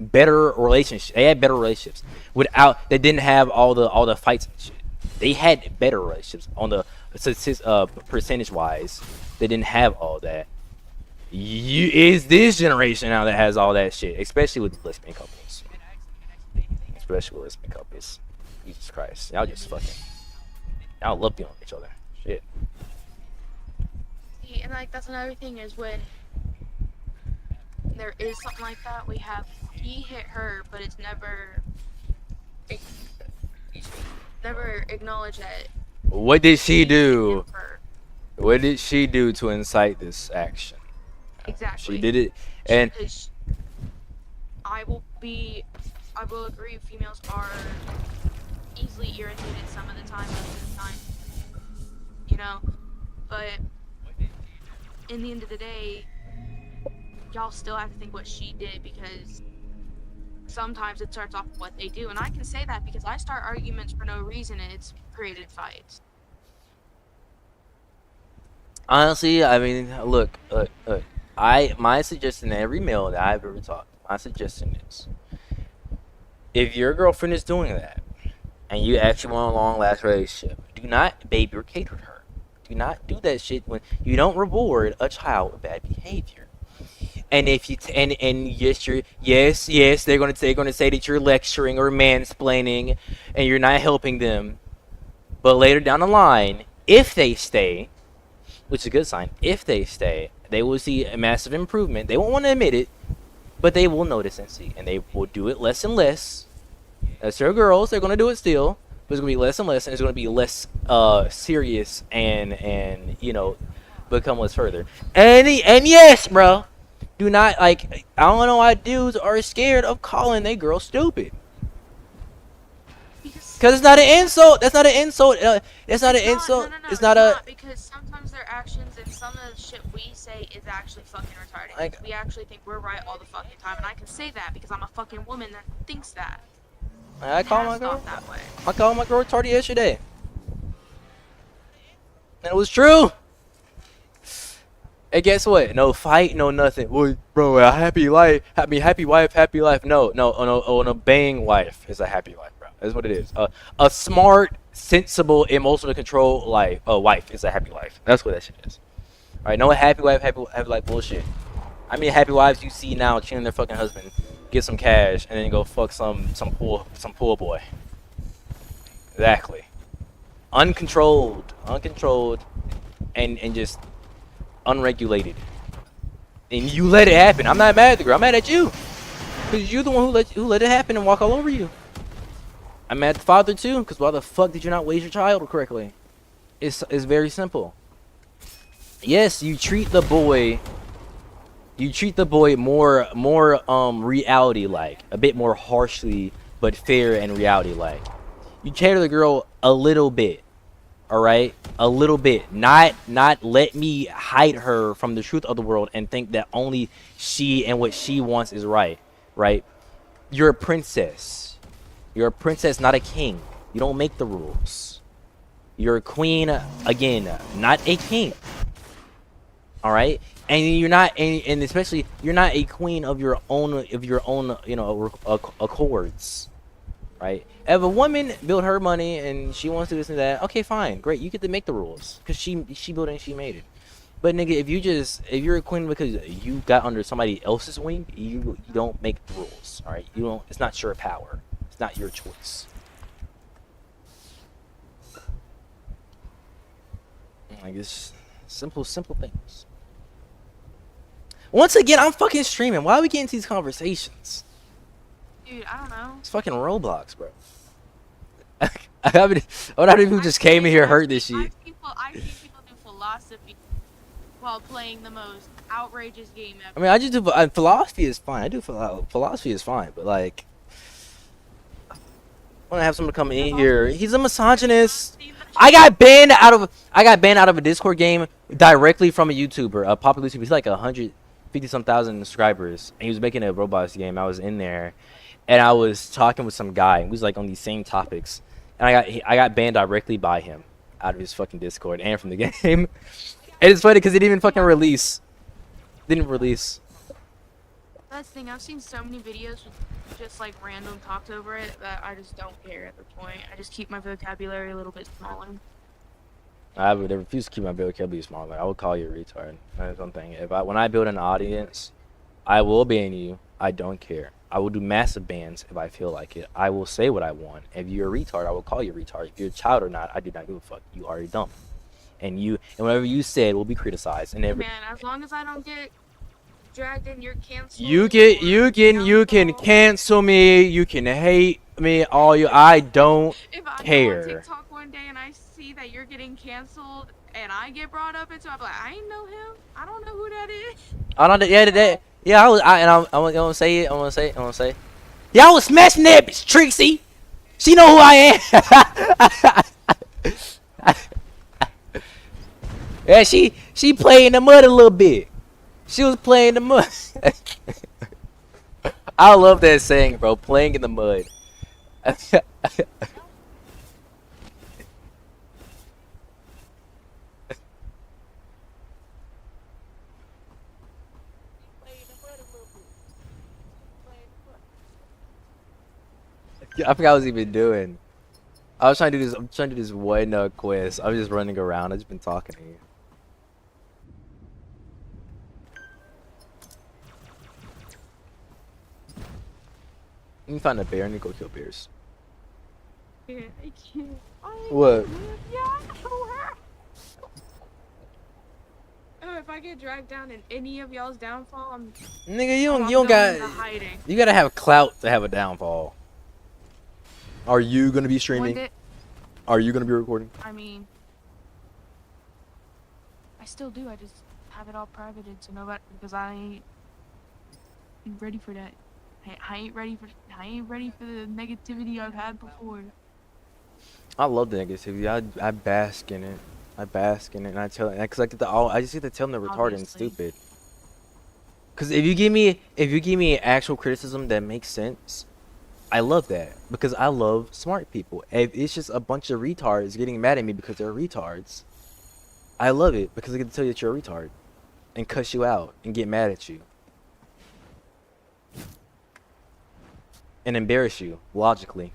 better relationships. They had better relationships they didn't have all the fights and shit. They had better relationships on the percentage wise. They didn't have all that. Is this generation now that has all that shit, especially with lesbian couples. Jesus Christ, y'all just fucking, y'all love being on each other. Shit. And like that's another thing is when there is something like that, he hit her, but it's never acknowledged that. What did she hit do? him for- What did she do to incite this action? Exactly. She did it, and Because I will agree, females are easily irritated some of the time, most of the time, but in the end of the day, y'all still have to think what she did, because sometimes it starts off with what they do, and I can say that because I start arguments for no reason and it's created fights. honestly, I mean, look. My suggestion to every male that I've ever talked, my suggestion is, if your girlfriend is doing that, and you actually want a long-lasting relationship, do not baby or cater to her. Do not do that shit when you don't reward a child with bad behavior. And if you yes, they're gonna say that you're lecturing or mansplaining, and you're not helping them. But later down the line, if they stay, which is a good sign, if they stay, they will see a massive improvement. They won't want to admit it, but they will notice and see, and they will do it less and less. That's still girls. They're gonna do it still, but it's gonna be less and less, and it's gonna be less serious and you know, become less further. And yes, bro, do not like. I don't know why dudes are scared of calling they girl stupid. Because it's not an insult. That's not an insult. It's not an insult. No, It's not a. because sometimes their actions and some of the shit we say is actually fucking retarded. Like, We actually think we're right all the fucking time, and I can say that because I'm a fucking woman that thinks that. I It call has my girl. thought that way. I called my girl retarded yesterday, and it was true. And guess what? No fight, no nothing. Well, bro, a happy life, happy wife, happy life. No, an obeying wife is a happy life, bro. That's what it is. A smart, sensible, emotional control wife is a happy life. That's what that shit is. All right, no happy wife, happy life bullshit. I mean, happy wives you see now cheating their fucking husband, get some cash, and then go fuck some pool boy. Exactly. Uncontrolled, and just unregulated, and you let it happen. I'm not mad at the girl. I'm mad at you, because you're the one who let it happen and walk all over you. I'm mad at the father too, because why the fuck did you not raise your child correctly? It's very simple. Yes, you treat the boy more reality like, a bit more harshly, but fair and reality like. You cater the girl a little bit. All right, a little bit, not let me hide her from the truth of the world and think that only she and what she wants is right. You're a princess, not a king. You don't make the rules. You're a queen, again, not a king. All right, and you're not, and especially you're not a queen of your own you know, accords. Right? If a woman built her money and she wants to do this and that, okay, fine, great. You get to make the rules because she built it and she made it. But nigga, if you're a queen because you got under somebody else's wing, you don't make the rules. All right? You don't. It's not your power. It's not your choice. Like, it's simple things. Once again, I'm fucking streaming. Why are we getting into these conversations? Dude, I don't know. It's fucking Roblox, bro. What happened if you just came in here and heard this shit? I've seen people do philosophy while playing the most outrageous game ever. I mean, I just do philosophy is fine. I do philosophy is fine, but like, I want to have someone come in here. He's a misogynist. I got banned out of a Discord game directly from a YouTuber, a popular YouTuber. He's like 150-some thousand subscribers, and he was making a Roblox game. I was in there, and I was talking with some guy. He was like on these same topics, and I got banned directly by him out of his fucking Discord and from the game. And it's funny because it didn't even fucking release. Didn't release. That's the thing. I've seen so many videos with just like random talks over it that I just don't care at the point. I just keep my vocabulary a little bit smaller. I would refuse to keep my vocabulary small. Like, I would call you a retard. That's one thing. When I build an audience, I will ban you. I don't care. I will do massive bans if I feel like it. I will say what I want. If you're a retard, I will call you a retard. If you're a child or not, I do not give a fuck. You are a dumb. And whatever you said will be criticized. And Man, as long as I don't get dragged in, you're canceled. you can cancel me. You can hate me. I don't if I care. Go on TikTok one day and I see that you're getting canceled and I get brought up into, I'm like, I ain't know him. I don't know who that is. I don't. Yeah, I'm gonna say it. I'm gonna say. Yeah, I was smashing that bitch, Trixie. She know who I am. Yeah, she played in the mud a little bit. She was playing in the mud. I love that saying, bro. Playing in the mud. I forgot what I was even doing. I was trying to do this. I'm trying to do this one quest. I was just running around. I've just been talking to you. You can find a bear and you go kill bears. Yeah, I can't. What? Yeah. Oh, if I get dragged down in any of y'all's downfall, I'm. Nigga, you I'm don't going got. into hiding. You gotta have clout to have a downfall. Are you gonna be One streaming? day, Are you gonna be recording? I mean, I still do. I just have it all privated so nobody, because I ain't ready for that. I ain't ready for the negativity I've had before. I love the negativity. I bask in it. I bask in it, and I tell it because I get I just get to tell them they're retarded and Obviously. stupid. Because if you give me actual criticism that makes sense, I love that because I love smart people. If it's just a bunch of retards getting mad at me because they're retards, I love it because I get to tell you that you're a retard and cuss you out and get mad at you and embarrass you logically.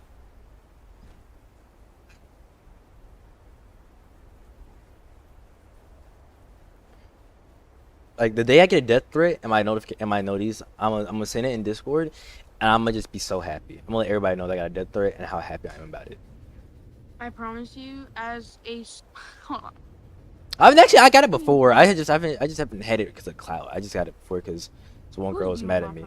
Like the day I get a death threat and my notice, I'm gonna send it in Discord, and I'm gonna just be so happy. I'm gonna let everybody know that I got a death threat and how happy I am about it. I promise you, as a hold on. I got it before. I just haven't had it because of clout. I just got it before because this one girl was mad at me.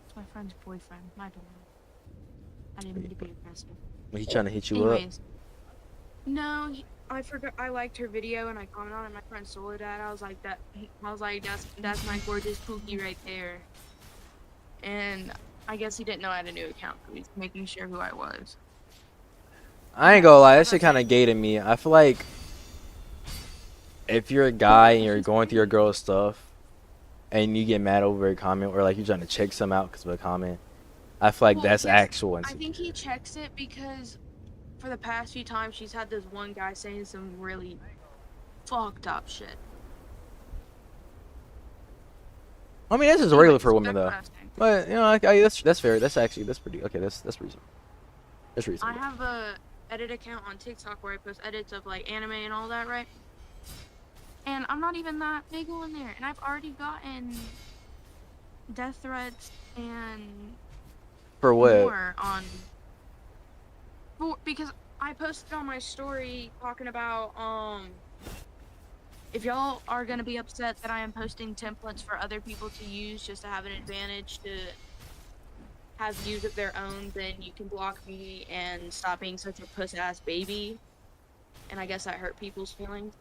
It's my friend's boyfriend. My bad. I didn't mean to be aggressive. He's trying to hit you up. Anyways, no, I forgot. I liked her video and I commented on it. My friend stole it. I was like that. I was like, that's my gorgeous Pookie right there. And I guess he didn't know I had a new account. So he's making sure who I was. I ain't gonna lie, that shit kind of gay to me. I feel like if you're a guy and you're going through your girl's stuff and you get mad over a comment or like you're trying to check some out because of a comment, I feel like Well, that's yes, actual I think insecurity. he checks it because for the past few times she's had this one guy saying some really fucked up shit. I mean, this is Anyway, regular for so women back to though. what I was saying. But you know, that's fair. That's actually pretty okay. That's reasonable. That's I reasonable. have a edit account on TikTok where I post edits of like anime and all that, right? And I'm not even that big on there, and I've already gotten death threats and For what? more on because I posted on my story talking about if y'all are gonna be upset that I am posting templates for other people to use just to have an advantage to have views of their own, then you can block me and stop being such a puss-ass baby. And I guess that hurt people's feelings.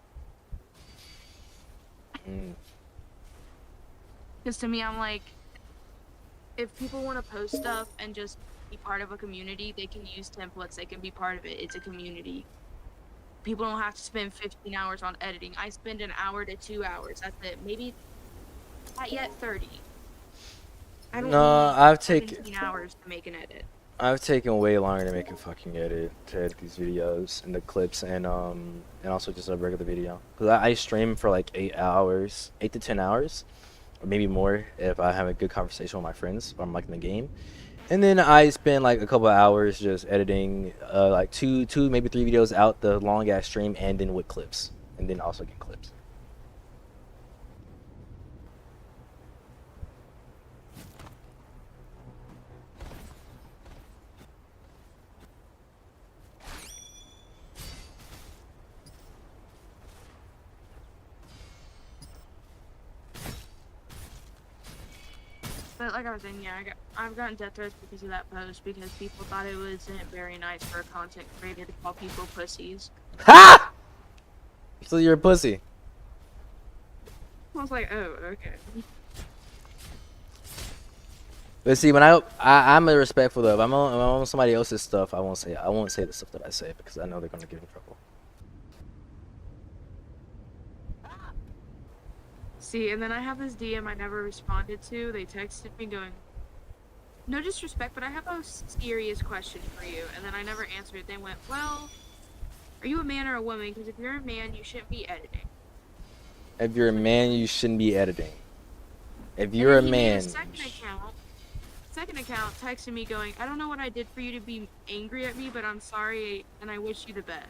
Because to me, I'm like, if people want to post stuff and just be part of a community, they can use templates. They can be part of it. It's a community. People don't have to spend 15 hours on editing. I spend an hour to 2 hours. That's it. Maybe not yet 30. I don't No, need 17 hours to make an edit. I've taken way longer to make a fucking edit to edit these videos and the clips and also just a regular video. Cause I stream for like 8 hours, 8 to 10 hours, or maybe more if I have a good conversation with my friends or I'm like in the game. And then I spend like a couple of hours just editing like two maybe 3 videos out the long ass stream and then with clips and then also get clips. But like I was saying, yeah, I've gotten death threats because of that post because people thought it wasn't very nice for a content creator to call people pussies. Ha! So you're a pussy. I was like, oh, okay. But see, when I'm respectful though. If I'm on somebody else's stuff, I won't say the stuff that I say because I know they're gonna get in trouble. See, and then I have this DM I never responded to. They texted me going, no disrespect, but I have a serious question for you. And then I never answered. They went, well, are you a man or a woman? Because if you're a man, you shouldn't be editing. If you're a man, you shouldn't be editing. If you're a man. Second account texted me going, I don't know what I did for you to be angry at me, but I'm sorry and I wish you the best.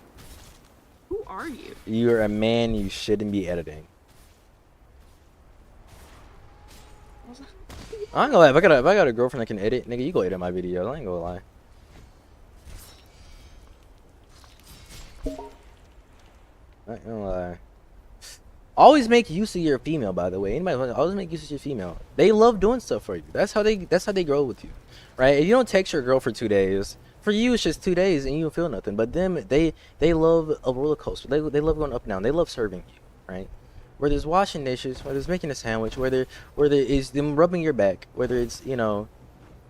Who are you? You're a man, you shouldn't be editing. I ain't gonna lie, if I got a girlfriend that can edit, nigga, you go edit my videos. I ain't gonna lie. I ain't gonna lie. Always make use of your female, by the way. Anybody always make use of your female. They love doing stuff for you. That's how they grow with you, right? If you don't text your girl for 2 days, for you it's just 2 days and you don't feel nothing. But them, they love a roller coaster. They love going up and down. They love serving you, right? Whether it's washing dishes, whether it's making a sandwich, whether it's them rubbing your back, whether it's no,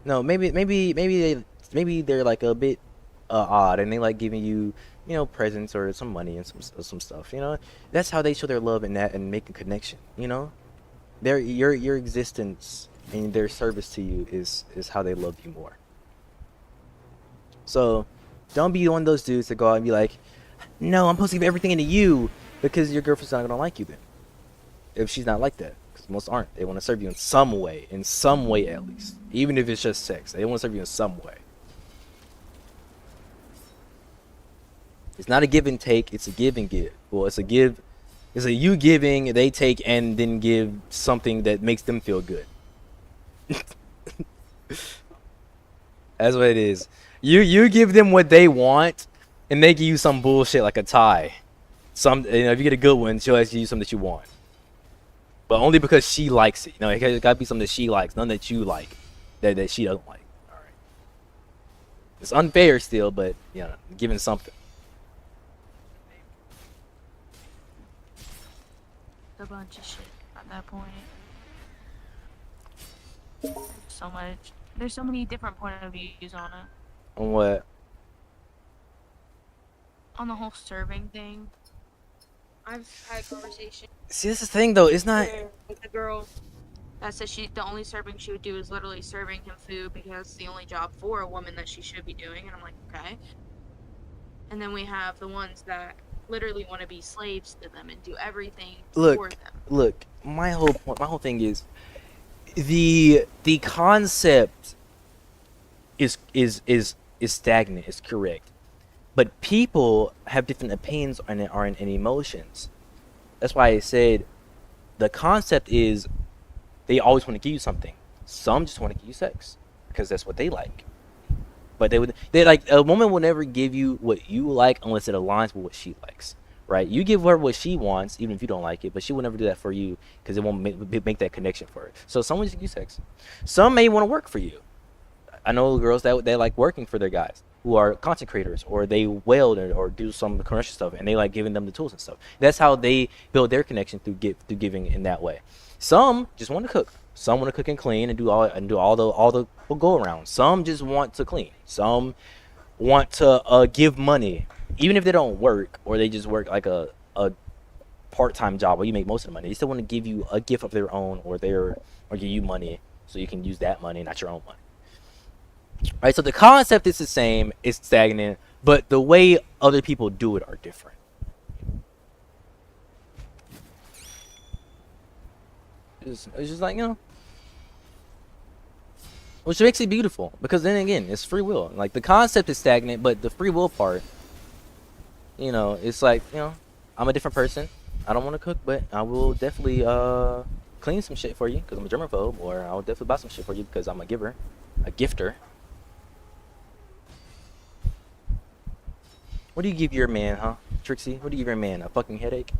maybe they're like a bit odd and they like giving you presents or some money and some stuff. That's how they show their love and make a connection. Your existence and their service to you is how they love you more. So don't be one of those dudes that go out and be like, no, I'm supposed to give everything into you, because your girlfriend's not gonna like you then. If she's not like that, because most aren't. They want to serve you in some way at least, even if it's just sex. They want to serve you in some way. It's not a give and take, it's a give and give. Well, it's a you giving, they take, and then give something that makes them feel good. That's what it is. You give them what they want, and they give you some bullshit like a tie. If you get a good one, she'll actually give you something that you want. But only because she likes it. It gotta be something that she likes, none that you like, that she doesn't like. Alright. It's unfair still, but giving something. A bunch of shit at that point. So much. There's so many different point of views on it. On what? On the whole serving thing. I've had conversations. See, this is the thing though. It's not. With a girl that says the only serving she would do is literally serving him food because it's the only job for a woman that she should be doing, and I'm like, okay. And then we have the ones that literally want to be slaves to them and do everything for them. Look, my whole thing is the concept is stagnant, is correct. But people have different opinions and emotions. That's why I said the concept is they always want to give you something. Some just want to give you sex because that's what they like. But they like, a woman will never give you what you like unless it aligns with what she likes, right? You give her what she wants, even if you don't like it, but she will never do that for you because it won't make that connection for her. So some will just give you sex. Some may want to work for you. I know girls that they like working for their guys who are content creators, or they weld or do some commercial stuff, and they like giving them the tools and stuff. That's how they build their connection through giving in that way. Some just want to cook. Some want to cook and clean and do all the go around. Some just want to clean. Some want to give money, even if they don't work or they just work like a part-time job where you make most of the money. They still want to give you a gift of their own, or give you money so you can use that money, not your own money. Right, so the concept is the same, it's stagnant, but the way other people do it are different. It's just like, which makes it beautiful, because then again, it's free will. Like, the concept is stagnant, but the free will part, it's like, I'm a different person. I don't want to cook, but I will definitely clean some shit for you because I'm a germaphobe, or I'll definitely buy some shit for you because I'm a giver, a gifter. What do you give your man, huh, Trixie? What do you give your man? A fucking headache?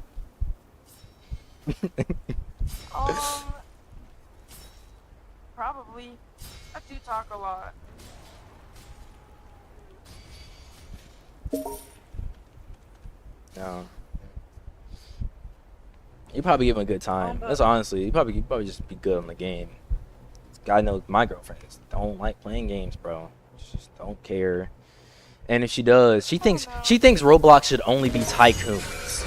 Probably. I do talk a lot. No. You probably give him a good time. That's honestly, you probably just be good on the game. I know my girlfriends don't like playing games, bro. She just don't care. And if she does, she thinks Roblox should only be tycoons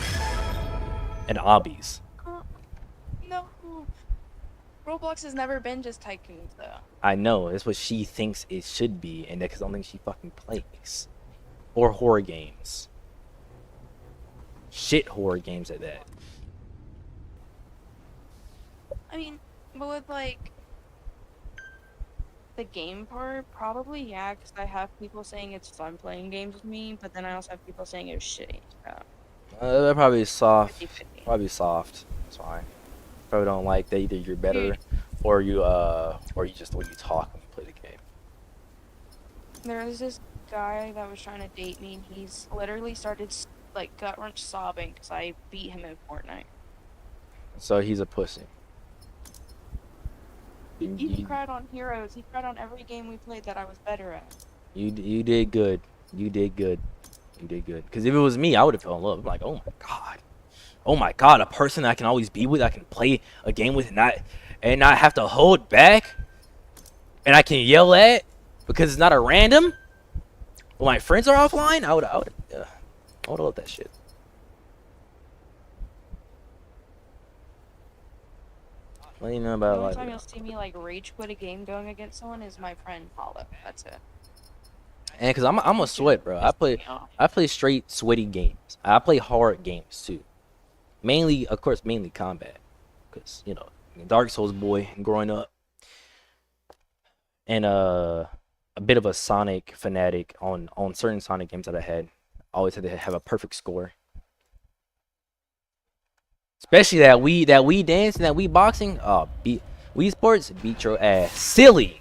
and obbies. No. Roblox has never been just tycoons, though. I know, it's what she thinks it should be, and that's the only thing she fucking plays. Or horror games. Shit horror games at that. I mean, but with, like, the game part, probably, yeah, because I have people saying it's fun playing games with me, but then I also have people saying it's shitty, so. They're probably soft. 50-50. Probably soft. That's fine. Probably don't like that either you're better, Dude. or you just when you talk when you play the game. There was this guy that was trying to date me, and he's literally started, like, gut-wrench sobbing because I beat him in Fortnite. So he's a pussy. He even cried on Heroes. He cried on every game we played that I was better at. You did good. You did good. You did good. Because if it was me, I would have fell in love. I'm like, oh my god. Oh my god, a person I can always be with, I can play a game with, and not have to hold back, and I can yell at because it's not a random. When my friends are offline, I would love that shit. What do you know The about only like? time you'll see me like rage quit a game going against someone is my friend Hollow. That's it. And because I'm a sweat, bro. I play straight sweaty games. I play hard games too. Mainly, of course, mainly combat. Because you know, Dark Souls boy growing up, and a bit of a Sonic fanatic on certain Sonic games that I had. Always had to have a perfect score. Especially that we dance and that we boxing. Oh, Wii Sports beat your ass. Silly.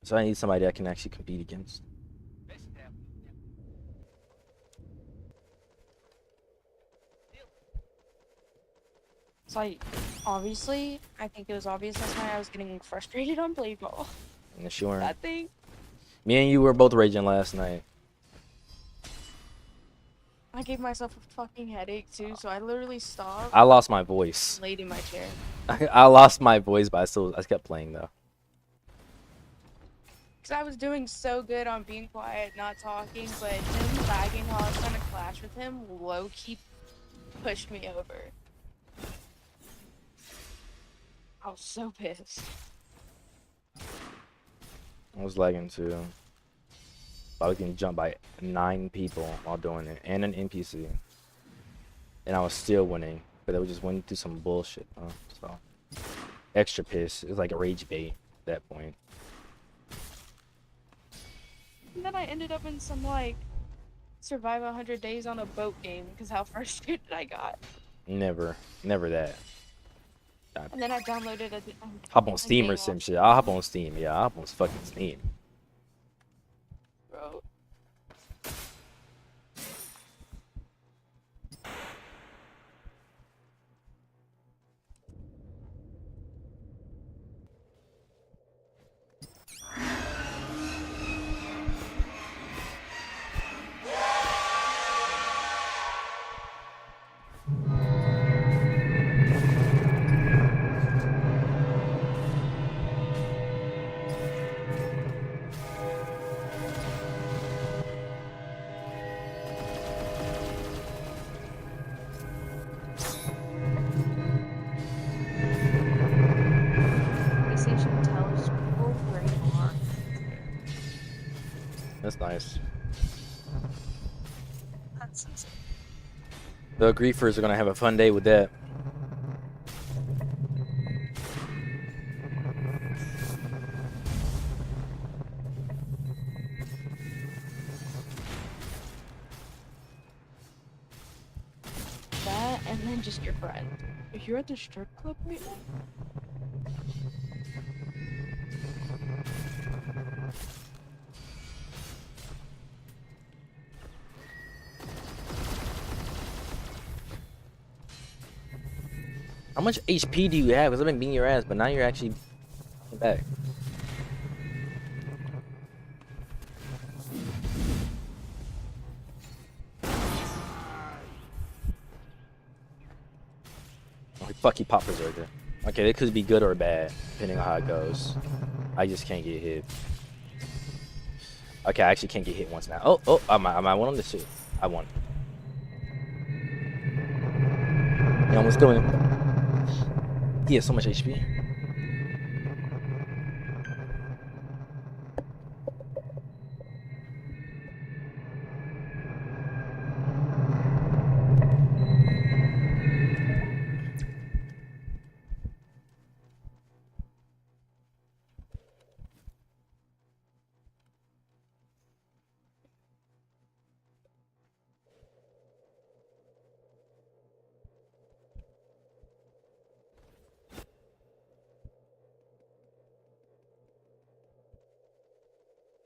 So I need somebody I can actually compete against. It's like, obviously, I think it was obvious last night I was getting frustrated on Blade Ball. And sure. That thing. Me and you were both raging last night. I gave myself a fucking headache too, so I literally stopped. I lost my voice. Laid in my chair. I lost my voice, but I kept playing though. Because I was doing so good on being quiet, not talking, but him lagging while I was trying to clash with him low-key pushed me over. I was so pissed. I was lagging too. I was getting jumped by 9 people while doing it, and an NPC. And I was still winning, but they were just winning through some bullshit. So extra pissed. It was like a rage bait at that point. And then I ended up in some, like, survive 100 days on a boat game, because how frustrated I got. Never that. And then I downloaded a Hop on Steam game or some on- shit. I'll hop on Steam. Yeah, I'll hop on fucking Steam. Bro. PlayStation tells people where you are. That's nice. That's insane. The griefers are gonna have a fun day with that. That, and then just your friend. If you're at the strip club right now, How much HP do you have? Because I've been beating your ass, but now you're actually back. Oh, fuck, he popped Berserker. Okay, it could be good or bad, depending on how it goes. I just can't get hit. Okay, I actually can't get hit once now. Oh, I won on this shit. I won. You almost doing it. He has so much HP.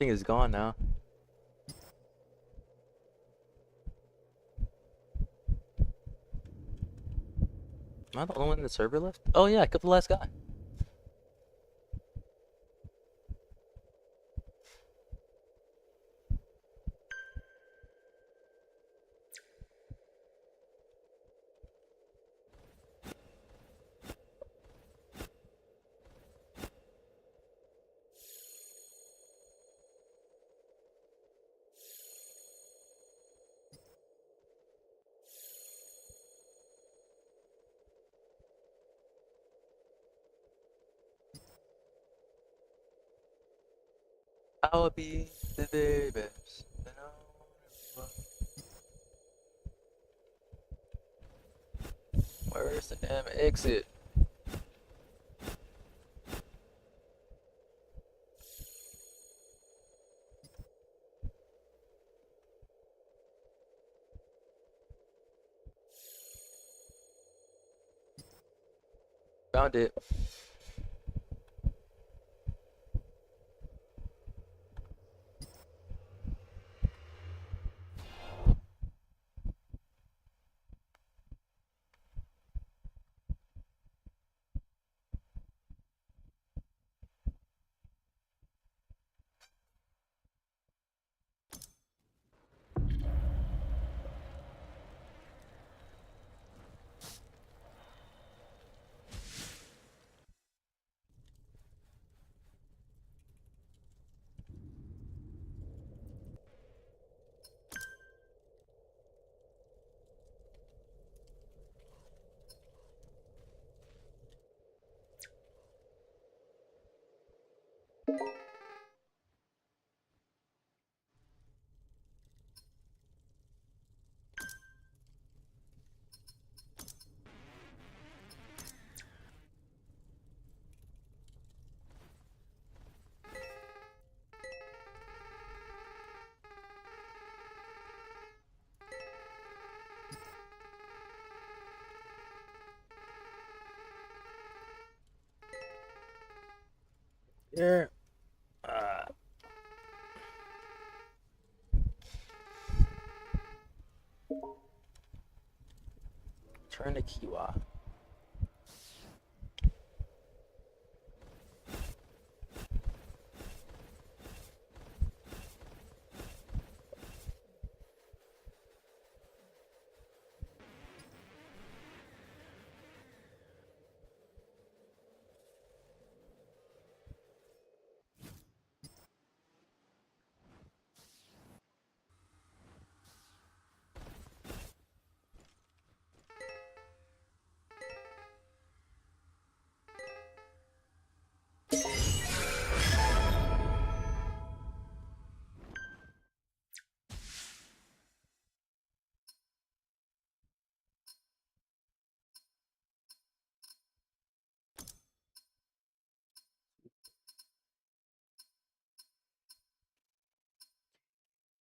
think it's gone now. Am I the only one in the server left? Oh yeah, I killed the last guy. I'll be the very best. Where's the damn exit? Found it. Here. Turn to Kiwa.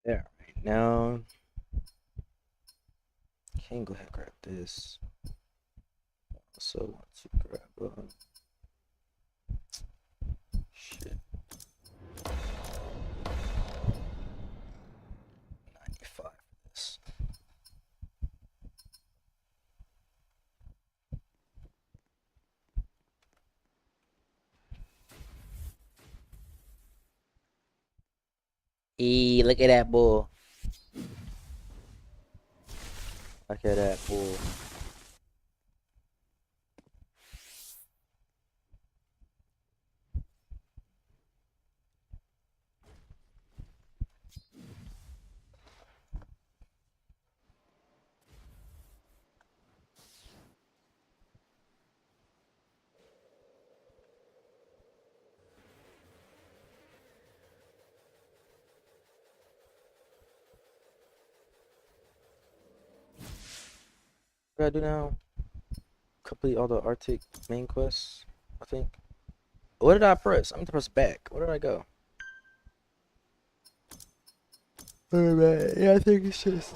There. Right now. Can go ahead and grab this. Also want to grab shit. 95 for this. Look at that bull. Look at that bull. What do I do now? Complete all the Arctic main quests, I think. What did I press? I'm gonna press back. Where did I go? Alright, yeah, I think it's just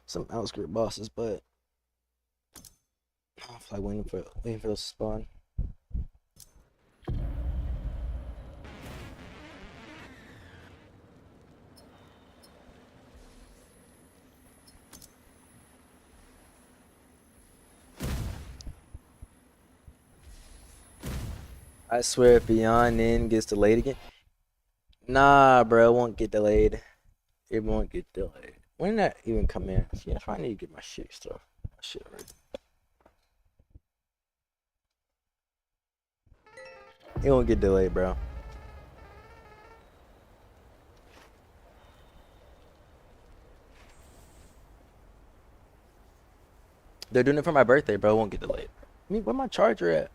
some outskirt bosses, but I feel like waiting for those to spawn. I swear if Beyond N gets delayed again. Nah, bro, it won't get delayed. It won't get delayed. When did that even come in? See, that's why I need to get my shit stuff. My shit ready. It won't get delayed, bro. They're doing it for my birthday, bro. It won't get delayed. I mean, where my charger at?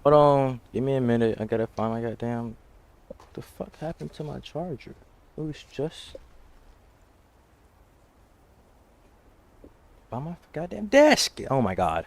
Hold on. Give me a minute. I gotta find my goddamn. What the fuck happened to my charger? It was just by my goddamn desk. Oh my god.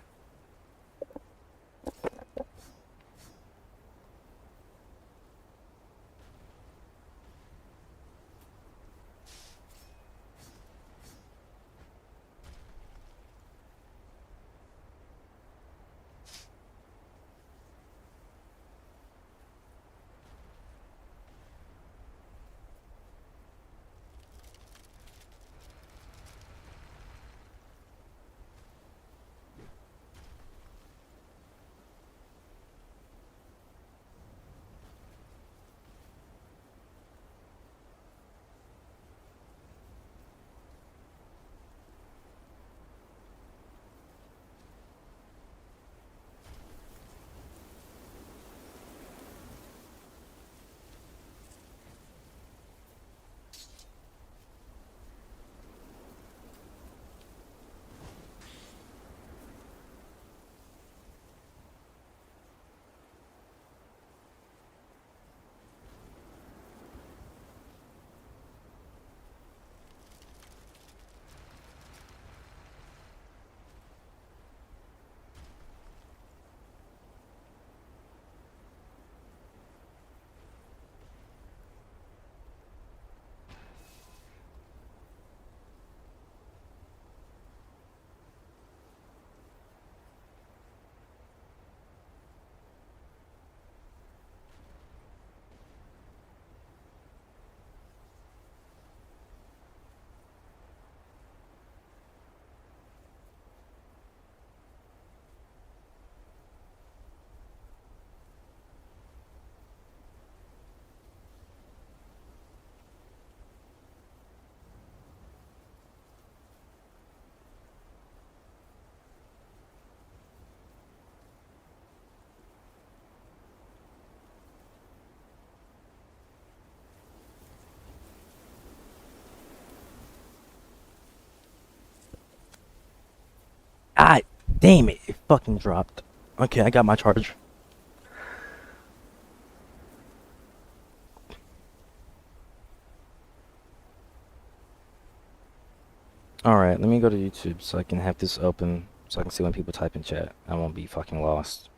Damn it, it fucking dropped. Okay, I got my charge. Alright, let me go to YouTube so I can have this open so I can see when people type in chat. I won't be fucking lost.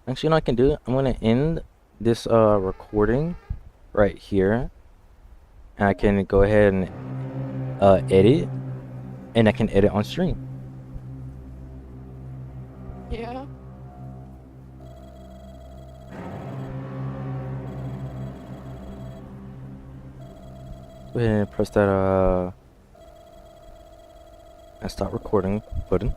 Actually, you know what I can do? I'm gonna end this recording right here. And I can go ahead and edit, and I can edit on stream. Yeah. Go ahead and press that and start recording button.